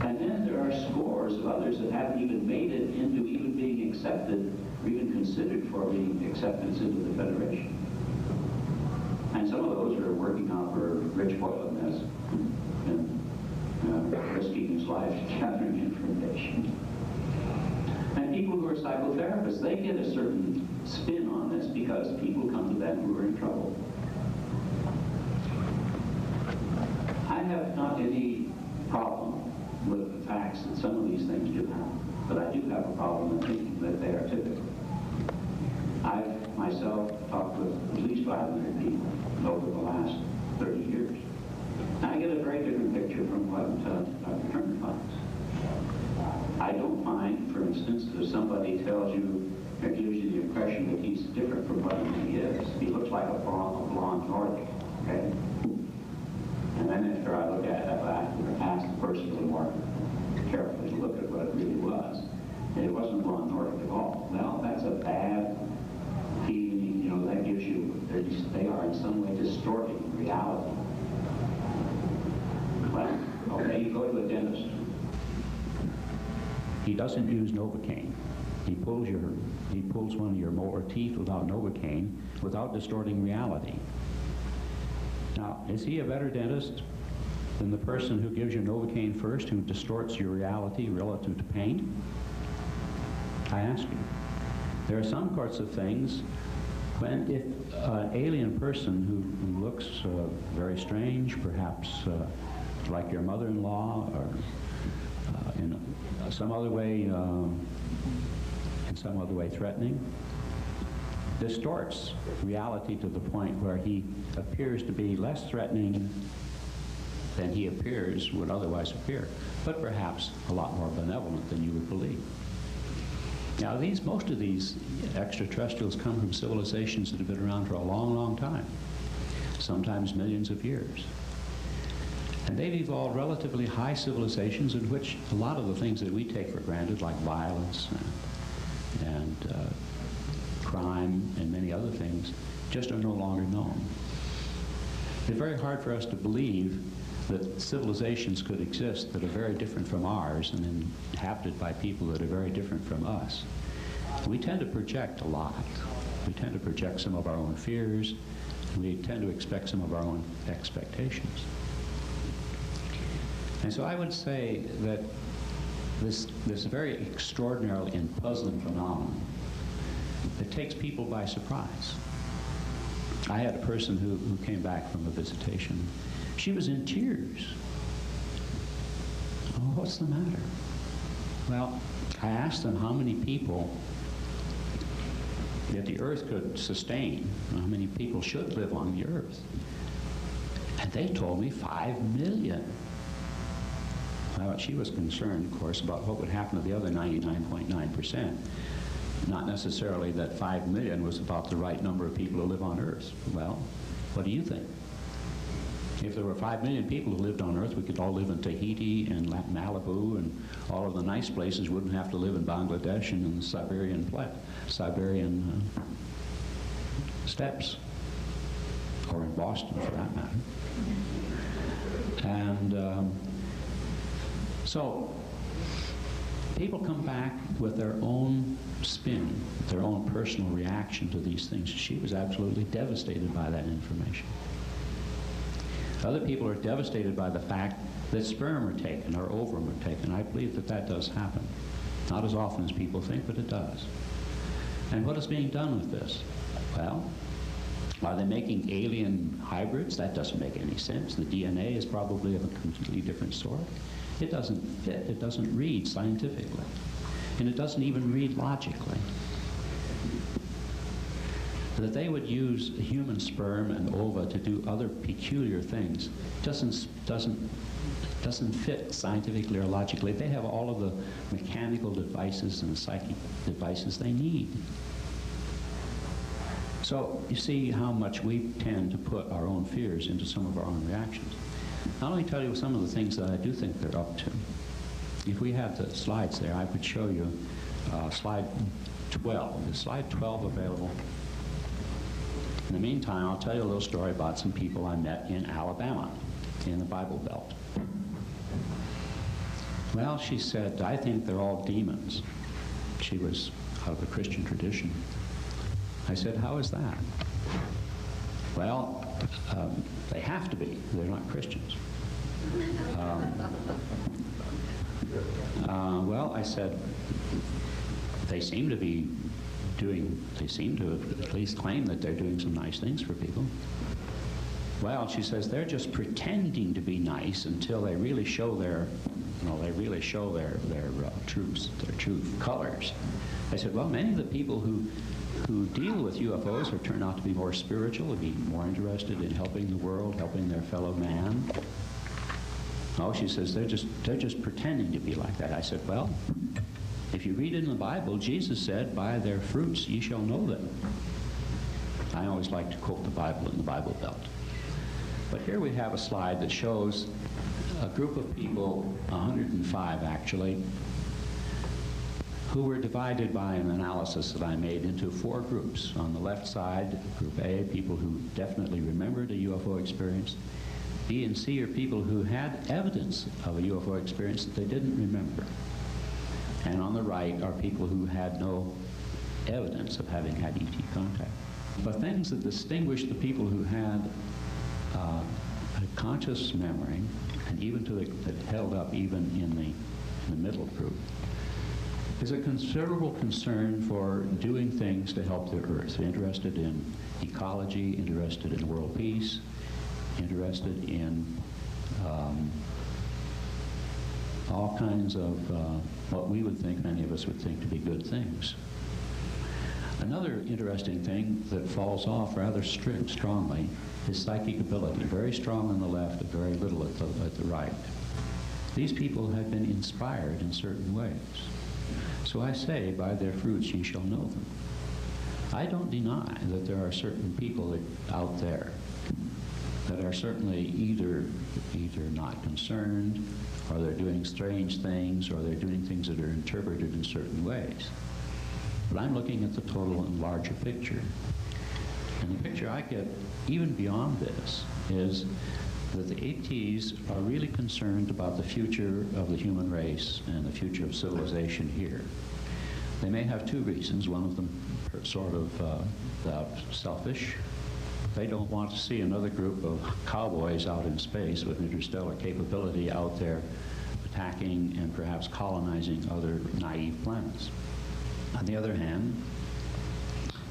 And then there are scores of others that haven't even made it into even being accepted or even considered for being acceptance into the Federation. And some of those are working out for Rich Boylan has been risking his life gathering information. And people who are psychotherapists, they get a certain spin on this because people come to them who are in trouble. I have not any problem with the facts that some of these things do happen, but I do have a problem in thinking that they are typical. I've myself talked with at least 500 people over the last 30 years. And I get a very different picture from what Dr. Turner finds. I don't find, for instance, if somebody tells you or gives you the impression that he's different from what he is. He looks like a blonde Nordic, okay? And then after I look at it, I ask the person a little more carefully to look at what it really was. And it wasn't blonde Nordic at all. Well, that's a bad feeling, you know, that gives you, they are in some way distorting reality. Well, okay, you go to a dentist. He doesn't use Novocaine. He pulls one of your molar teeth without Novocaine, without distorting reality. Now, is he a better dentist than the person who gives you Novocaine first, who distorts your reality relative to pain? I ask you. There are some sorts of things when, if an alien person who looks very strange, perhaps like your mother-in-law, or in some other way threatening, distorts reality to the point where he appears to be less threatening than he would otherwise appear, but perhaps a lot more benevolent than you would believe. Now, most of these extraterrestrials come from civilizations that have been around for a long, long time, sometimes millions of years. And they've evolved relatively high civilizations in which a lot of the things that we take for granted, like violence and crime and many other things, just are no longer known. It's very hard for us to believe that civilizations could exist that are very different from ours and inhabited by people that are very different from us. We tend to project a lot. We tend to project some of our own fears. We tend to expect some of our own expectations. And so I would say that this very extraordinary and puzzling phenomenon that takes people by surprise. I had a person who came back from a visitation. She was in tears. Oh, what's the matter? Well, I asked them how many people that the Earth could sustain, how many people should live on the Earth. And they told me 5 million. Well, she was concerned, of course, about what would happen to the other 99.9%. Not necessarily that 5 million was about the right number of people who live on Earth. Well, what do you think? If there were 5 million people who lived on Earth, we could all live in Tahiti and Malibu, and all of the nice places wouldn't have to live in Bangladesh and in the Siberian steppes, or in Boston for that matter. And so people come back with their own spin, their own personal reaction to these things. She was absolutely devastated by that information. Other people are devastated by the fact that sperm are taken or ovum are taken. I believe that that does happen. Not as often as people think, but it does. And what is being done with this? Well, are they making alien hybrids? That doesn't make any sense. The DNA is probably of a completely different sort. It doesn't fit. It doesn't read scientifically. And it doesn't even read logically. That they would use human sperm and ova to do other peculiar things doesn't doesn't fit scientifically or logically. They have all of the mechanical devices and the psychic devices they need. So you see how much we tend to put our own fears into some of our own reactions. Now let me tell you some of the things that I do think they're up to. If we have the slides there, I would show you slide 12. Is slide 12 available? In the meantime, I'll tell you a little story about some people I met in Alabama, in the Bible Belt. Well, she said, I think they're all demons. She was out of the Christian tradition. I said, how is that? Well, they have to be. They're not Christians. Well, I said, they seem to at least claim that they're doing some nice things for people. Well, she says, they're just pretending to be nice until they really show their, true colors. I said, well, many of the people who deal with UFOs or turn out to be more spiritual, to be more interested in helping the world, helping their fellow man. Oh, she says, they're just pretending to be like that. I said, well, if you read in the Bible, Jesus said, by their fruits ye shall know them. I always like to quote the Bible in the Bible Belt. But here we have a slide that shows a group of people, 105 actually, who were divided by an analysis that I made into 4 groups. On the left side, Group A, people who definitely remembered a UFO experience. B and C are people who had evidence of a UFO experience that they didn't remember. And on the right are people who had no evidence of having had ET contact. But things that distinguish the people who had a conscious memory, and even that held up even in the middle group, is a considerable concern for doing things to help the Earth. They're interested in ecology, interested in world peace, interested in all kinds of what we would think, many of us would think to be good things. Another interesting thing that falls off rather strongly is psychic ability. Very strong on the left, but very little at the right. These people have been inspired in certain ways. So I say, by their fruits ye shall know them. I don't deny that there are certain people out there that are certainly either not concerned, or they're doing strange things, or they're doing things that are interpreted in certain ways. But I'm looking at the total and larger picture. And the picture I get, even beyond this, is that the ETs are really concerned about the future of the human race and the future of civilization here. They may have 2 reasons. One of them sort of selfish. They don't want to see another group of cowboys out in space with interstellar capability out there attacking and perhaps colonizing other naive planets. On the other hand,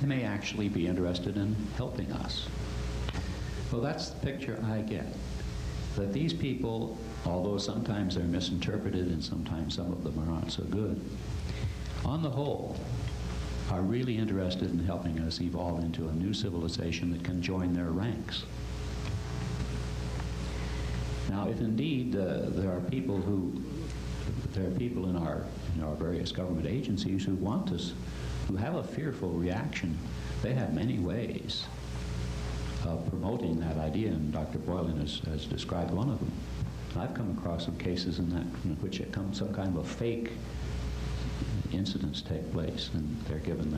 they may actually be interested in helping us. Well, that's the picture I get. That these people, although sometimes they're misinterpreted and sometimes some of them are not so good, on the whole, are really interested in helping us evolve into a new civilization that can join their ranks. Now, if indeed there are people in our various government agencies who want us, who have a fearful reaction, they have many ways of promoting that idea, and Dr. Boylan has described one of them. I've come across some cases in which some kind of a fake incidents take place, and they're given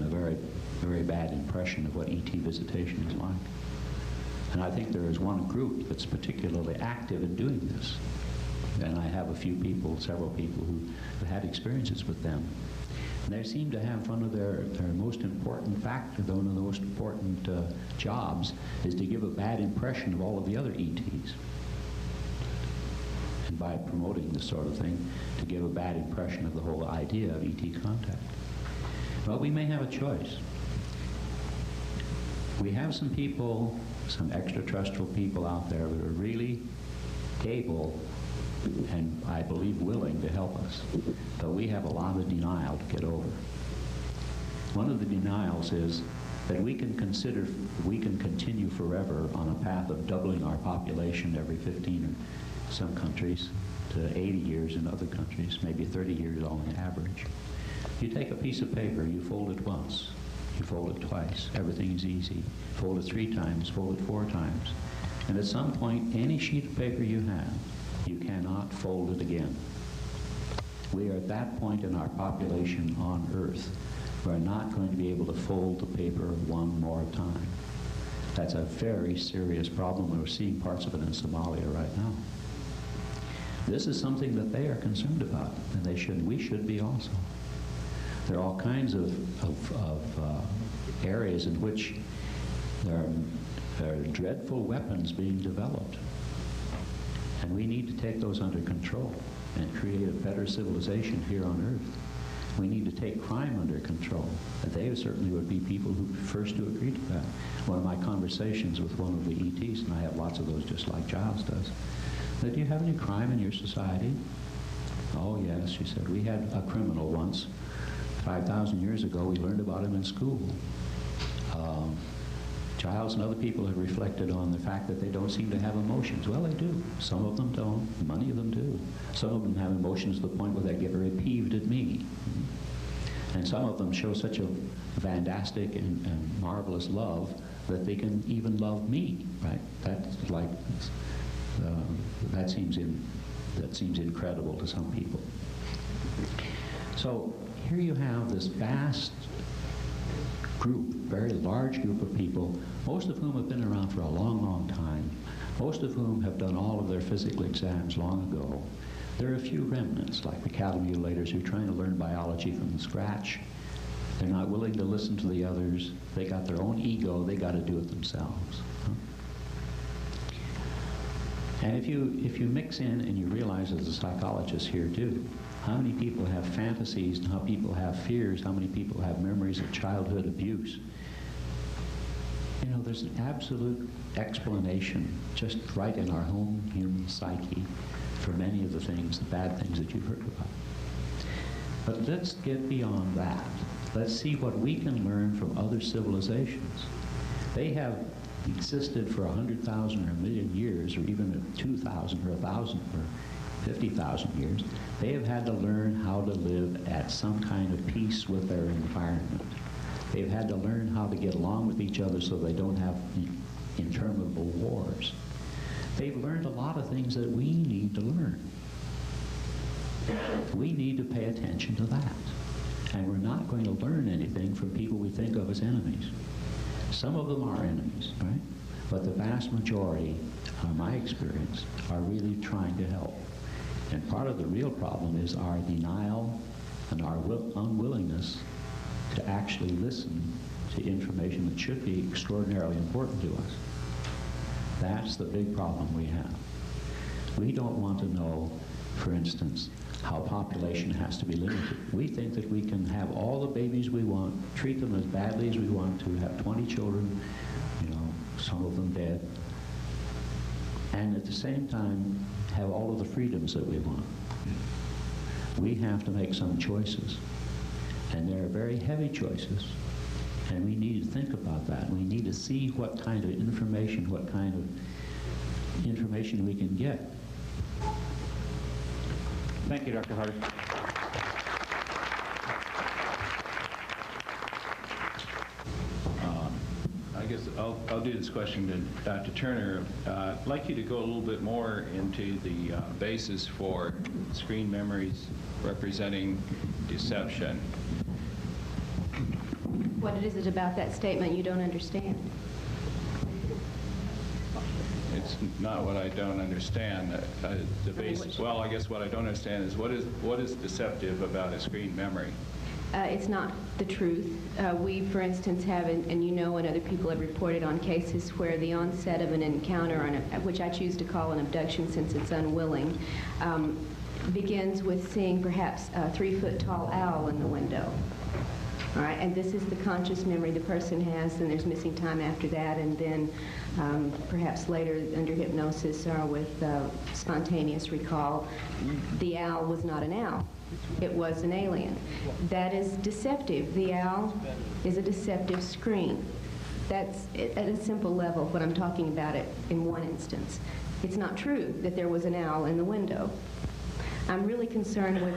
a very, very bad impression of what ET visitation is like. And I think there is one group that's particularly active in doing this. And I have several people who have had experiences with them. And they seem to have one of their most important factor, one of the most important jobs is to give a bad impression of all of the other ETs. And by promoting this sort of thing, to give a bad impression of the whole idea of ET contact. Well, we may have a choice. We have some people, some extraterrestrial people out there that are really able and I believe willing to help us. But we have a lot of denial to get over. One of the denials is that we can continue forever on a path of doubling our population every 15 in some countries to 80 years in other countries, maybe 30 years on average. You take a piece of paper, you fold it once, you fold it twice, everything is easy. Fold it 3 times, fold it 4 times. And at some point, any sheet of paper you have, you cannot fold it again. We are at that point in our population on Earth. We're not going to be able to fold the paper one more time. That's a very serious problem. We're seeing parts of it in Somalia right now. This is something that they are concerned about, and we should be also. There are all kinds of areas in which there are dreadful weapons being developed. And we need to take those under control and create a better civilization here on Earth. We need to take crime under control. And they certainly would be people who first to agree to that. One of my conversations with one of the ETs, and I have lots of those just like Giles does, said, do you have any crime in your society? Oh yes, she said, we had a criminal once. 5,000 years ago, we learned about him in school. Giles and other people have reflected on the fact that they don't seem to have emotions. Well, they do. Some of them don't. Many of them do. Some of them have emotions to the point where they get very peeved at me. And some of them show such a fantastic and marvelous love that they can even love me, right? That's like, that seems incredible to some people. So here you have this vast group, very large group of people, most of whom have been around for a long, long time, most of whom have done all of their physical exams long ago. There are a few remnants, like the cattle mutilators, who are trying to learn biology from scratch. They're not willing to listen to the others. They got their own ego. They got to do it themselves. And if you mix in and you realize, as a psychologist here too, how many people have fantasies and how people have fears, how many people have memories of childhood abuse. You know, there's an absolute explanation just right in our own human psyche for many of the things, the bad things that you've heard about. But let's get beyond that. Let's see what we can learn from other civilizations. They have existed for 100,000 or a million years, or even 2,000 or 1,000 or 50,000 years. They have had to learn how to live at some kind of peace with their environment. They've had to learn how to get along with each other so they don't have interminable wars. They've learned a lot of things that we need to learn. We need to pay attention to that. And we're not going to learn anything from people we think of as enemies. Some of them are enemies, right? But the vast majority, in my experience, are really trying to help. And part of the real problem is our denial and our unwillingness to actually listen to information that should be extraordinarily important to us. That's the big problem we have. We don't want to know, for instance, how population has to be limited. We think that we can have all the babies we want, treat them as badly as we want to, have 20 children, you know, some of them dead, and at the same time have all of the freedoms that we want. We have to make some choices, and they're very heavy choices, and we need to think about that. We need to see what kind of information we can get. Thank you, Dr. Harder. I guess I'll do this question to Dr. Turner. I'd like you to go a little bit more into the basis for screen memories representing deception. What is it about that statement you don't understand? It's not what I don't understand. The basis. Well, I guess what I don't understand is what is deceptive about a screen memory. It's not the truth. We, for instance, have, and you know, and other people have reported on cases where the onset of an encounter, which I choose to call an abduction since it's unwilling, begins with seeing perhaps a 3-foot tall owl in the window. All right, and this is the conscious memory the person has, and there's missing time after that, and then perhaps later under hypnosis or with spontaneous recall, the owl was not an owl. It was an alien. That is deceptive. The owl is a deceptive screen. That's at a simple level what I'm talking about it in one instance. It's not true that there was an owl in the window. I'm really concerned with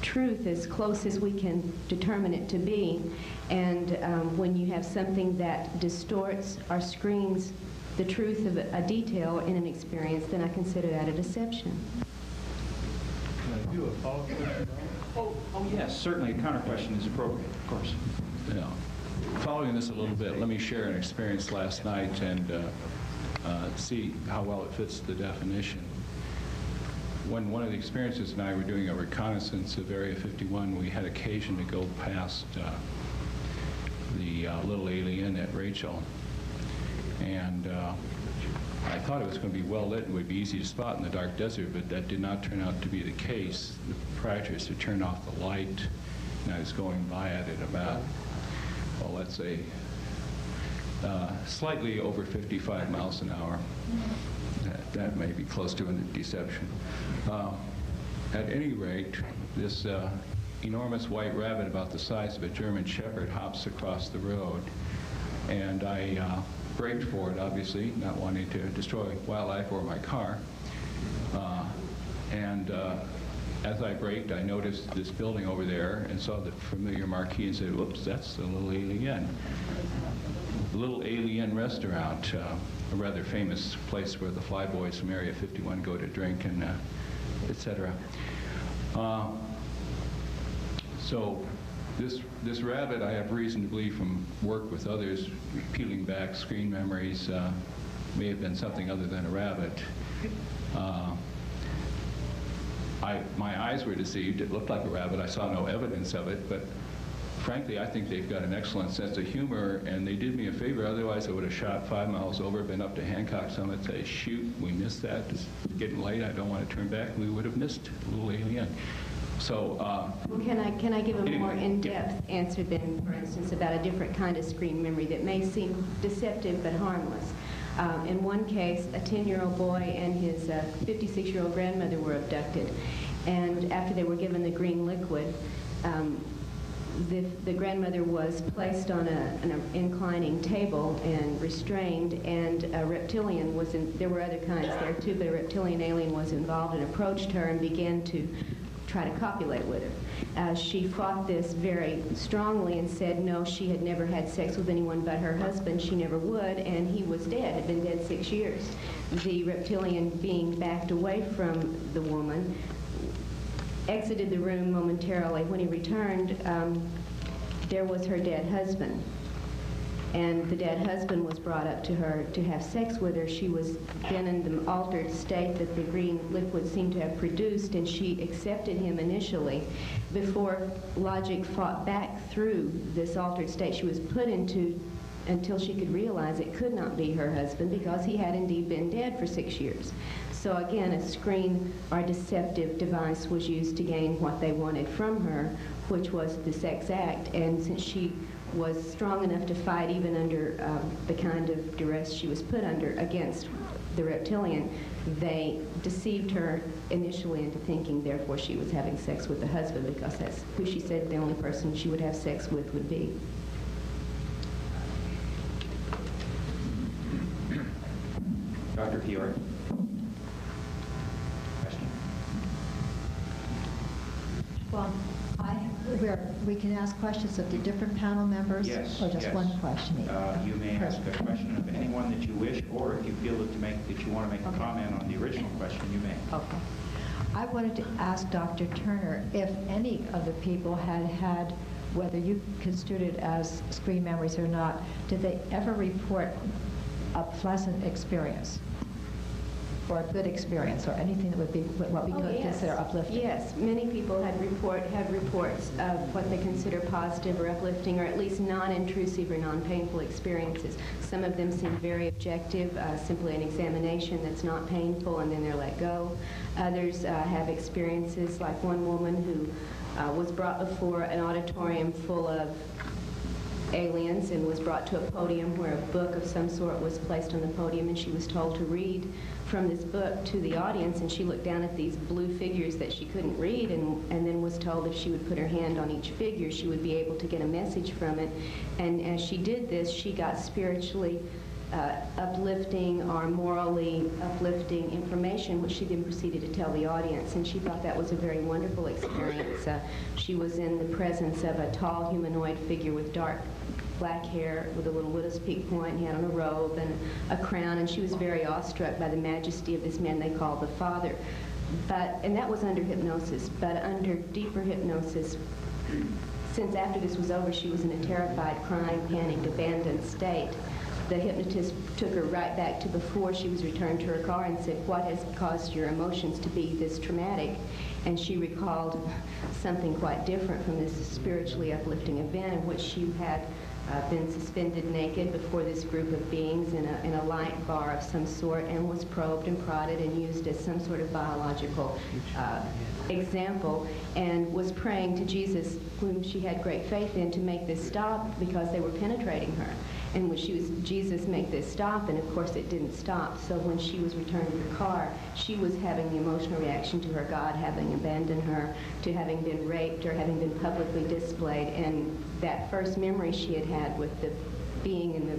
truth as close as we can determine it to be, and when you have something that distorts or screens the truth of a detail in an experience, then I consider that a deception. Can I do a follow-up question? Oh, yes, certainly. A counter question is appropriate, of course. Yeah. Following this a little bit, let me share an experience last night and see how well it fits the definition. When one of the experiences and I were doing a reconnaissance of Area 51, we had occasion to go past the little alien at Rachel. And I thought it was going to be well lit and would be easy to spot in the dark desert, but that did not turn out to be the case. The proprietress had turned off the light, and I was going by it at about, well, let's say, slightly over 55 miles an hour. That may be close to a deception. At any rate, this enormous white rabbit about the size of a German Shepherd hops across the road, and I braked for it, obviously, not wanting to destroy wildlife or my car. As I braked, I noticed this building over there and saw the familiar marquee and said, whoops, that's the Little Alien. Little Alien Restaurant, a rather famous place where the flyboys from Area 51 go to drink and etc. So this rabbit, I have reason to believe from work with others, peeling back screen memories, may have been something other than a rabbit. My eyes were deceived. It looked like a rabbit. I saw no evidence of it, but frankly, I think they've got an excellent sense of humor, and they did me a favor. Otherwise, I would have shot 5 miles over, been up to Hancock Summit, say, shoot, we missed that. It's getting late. I don't want to turn back. We would have missed Little Alien. So, well, can I give a more in-depth answer then, for instance, about a different kind of screen memory that may seem deceptive but harmless? In one case, a 10-year-old boy and his 56-year-old grandmother were abducted, and after they were given the green liquid, the grandmother was placed on an inclining table and restrained, and a reptilian was there were other kinds there too, but a reptilian alien was involved and approached her and began to try to copulate with her. She fought this very strongly and said no, she had never had sex with anyone but her husband. She never would, and he was dead, had been dead 6 years. The reptilian being backed away from the woman, exited the room momentarily. When he returned, there was her dead husband. And the dead husband was brought up to her to have sex with her. She was then in the altered state that the green liquid seemed to have produced, and she accepted him initially. Before logic fought back through this altered state she was put into, until she could realize it could not be her husband because he had indeed been dead for 6 years. So again, a screen or deceptive device was used to gain what they wanted from her, which was the sex act. And since she was strong enough to fight even under the kind of duress she was put under against the reptilian, they deceived her initially into thinking therefore she was having sex with the husband, because that's who she said the only person she would have sex with would be. Dr. Fiore. Question? Well, we can ask questions of the different panel members? Yes. Or just yes. one question? You may ask a question of anyone that you wish, or if you feel that you want to make a comment on the original question, you may. Okay. I wanted to ask Dr. Turner if any of the people had, whether you construed it as screen memories or not, did they ever report a pleasant experience? or a good experience, or anything that would be what we could consider uplifting? Yes, many people have reports of what they consider positive or uplifting, or at least non-intrusive or non-painful experiences. Some of them seem very objective, simply an examination that's not painful, and then they're let go. Others have experiences like one woman who was brought before an auditorium full of aliens and was brought to a podium where a book of some sort was placed on the podium, and she was told to read from this book to the audience, and she looked down at these blue figures that she couldn't read, and then was told if she would put her hand on each figure, she would be able to get a message from it. And as she did this, she got spiritually uplifting or morally uplifting information, which she then proceeded to tell the audience, and she thought that was a very wonderful experience. She was in the presence of a tall humanoid figure with dark black hair with a little widow's peak point. He had on a robe and a crown, and she was very awestruck by the majesty of this man they called the Father. And that was under hypnosis, but under deeper hypnosis, since after this was over, she was in a terrified, crying, panicked, abandoned state. The hypnotist took her right back to before she was returned to her car and said, "What has caused your emotions to be this traumatic?" And she recalled something quite different from this spiritually uplifting event in which she had been suspended naked before this group of beings in a light bar of some sort, and was probed and prodded and used as some sort of biological example, and was praying to Jesus, whom she had great faith in, to make this stop because they were penetrating her. And when she was, "Jesus, make this stop," and of course it didn't stop. So when she was returned to the car, she was having the emotional reaction to her God having abandoned her, to having been raped or having been publicly displayed. And that first memory she had had with the being in the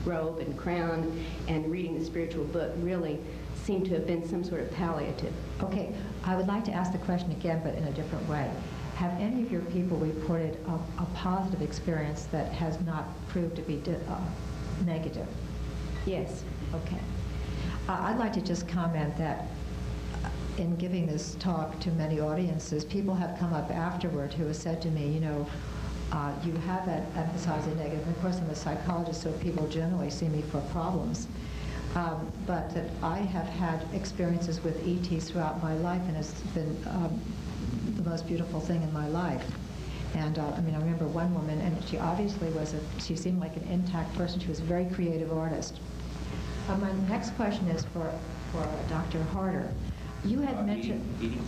robe and crown and reading the spiritual book really seemed to have been some sort of palliative. Okay, I would like to ask the question again, but in a different way. Have any of your people reported a positive experience that has not proved to be negative? Yes. Okay. I'd like to just comment that in giving this talk to many audiences, people have come up afterward who have said to me, you know, you have emphasized the negative. Of course, I'm a psychologist, so people generally see me for problems. But that I have had experiences with ETs throughout my life, and it's been the most beautiful thing in my life. And I mean, I remember one woman, and she obviously she seemed like an intact person. She was a very creative artist. My next question is for Dr. Harder. You had mentioned... Edith,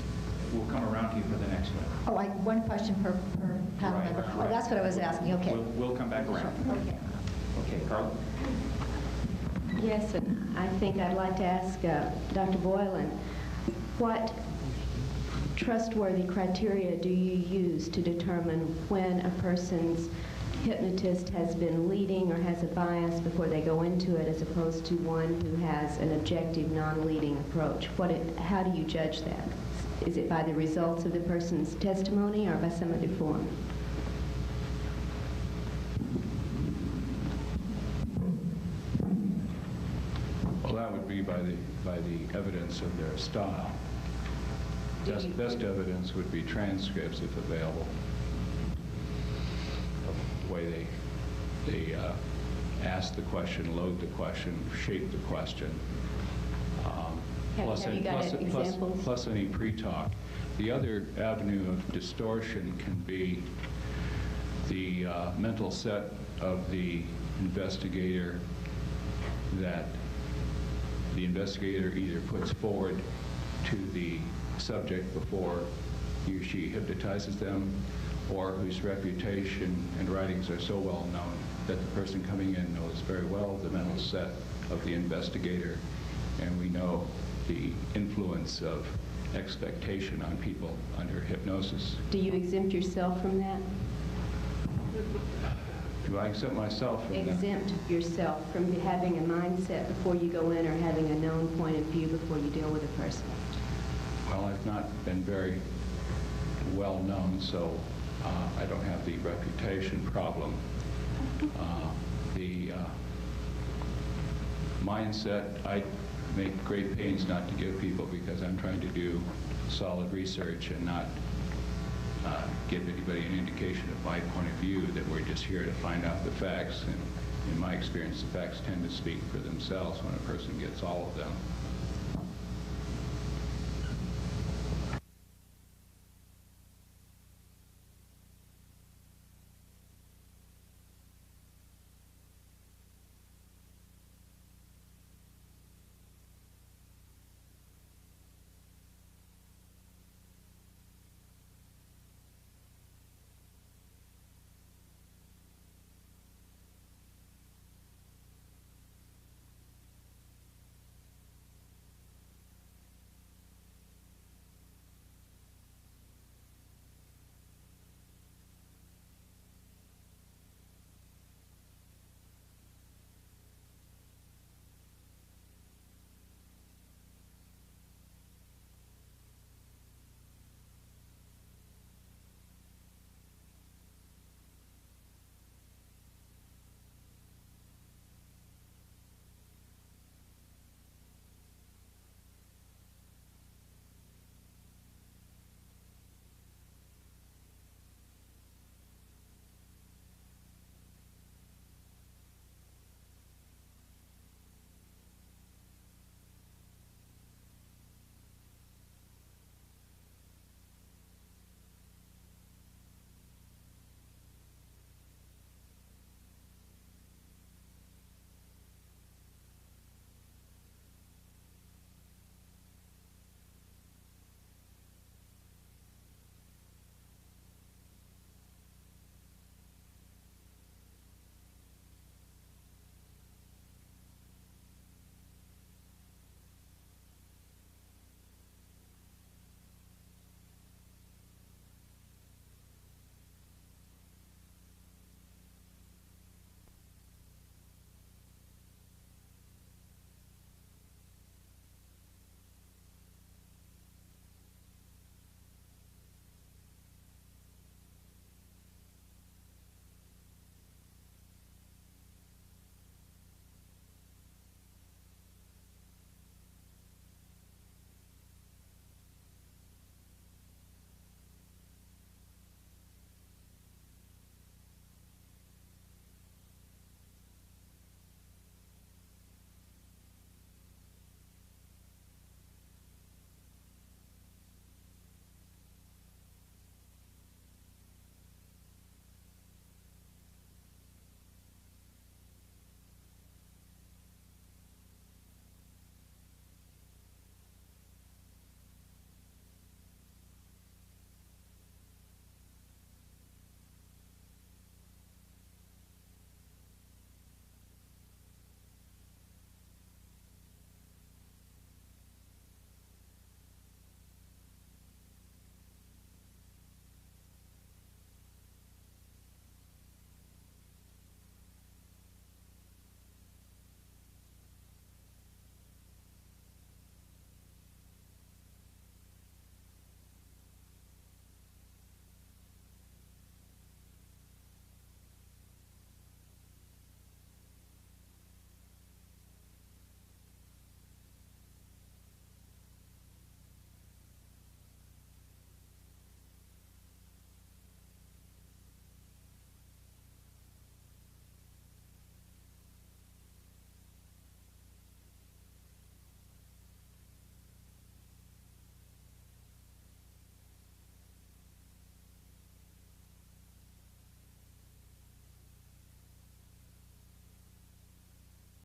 we'll come around to you for the next one. Oh, one question per panel member. Right. Oh, that's what I was asking. Okay. We'll come back around. Okay. Okay, Karla? Yes, and I think I'd like to ask Dr. Boylan, what trustworthy criteria do you use to determine when a person's hypnotist has been leading or has a bias before they go into it, as opposed to one who has an objective, non-leading approach? How do you judge that? Is it by the results of the person's testimony or by some other form? Well, that would be by the evidence of their style. Best evidence would be transcripts, if available, of the way they ask the question, load the question, shape the question. Have you got examples? Plus any pre-talk. The other avenue of distortion can be the mental set of the investigator that the investigator either puts forward to the subject before he or she hypnotizes them, or whose reputation and writings are so well known that the person coming in knows very well the mental set of the investigator, and we know the influence of expectation on people under hypnosis. Do you exempt yourself from that? Do I exempt myself from that? Exempt yourself from having a mindset before you go in, or having a known point of view before you deal with a person? Well, I've not been very well known, so I don't have the reputation problem. The mindset, I make great pains not to give people, because I'm trying to do solid research and not give anybody an indication of my point of view, that we're just here to find out the facts. And in my experience, the facts tend to speak for themselves when a person gets all of them.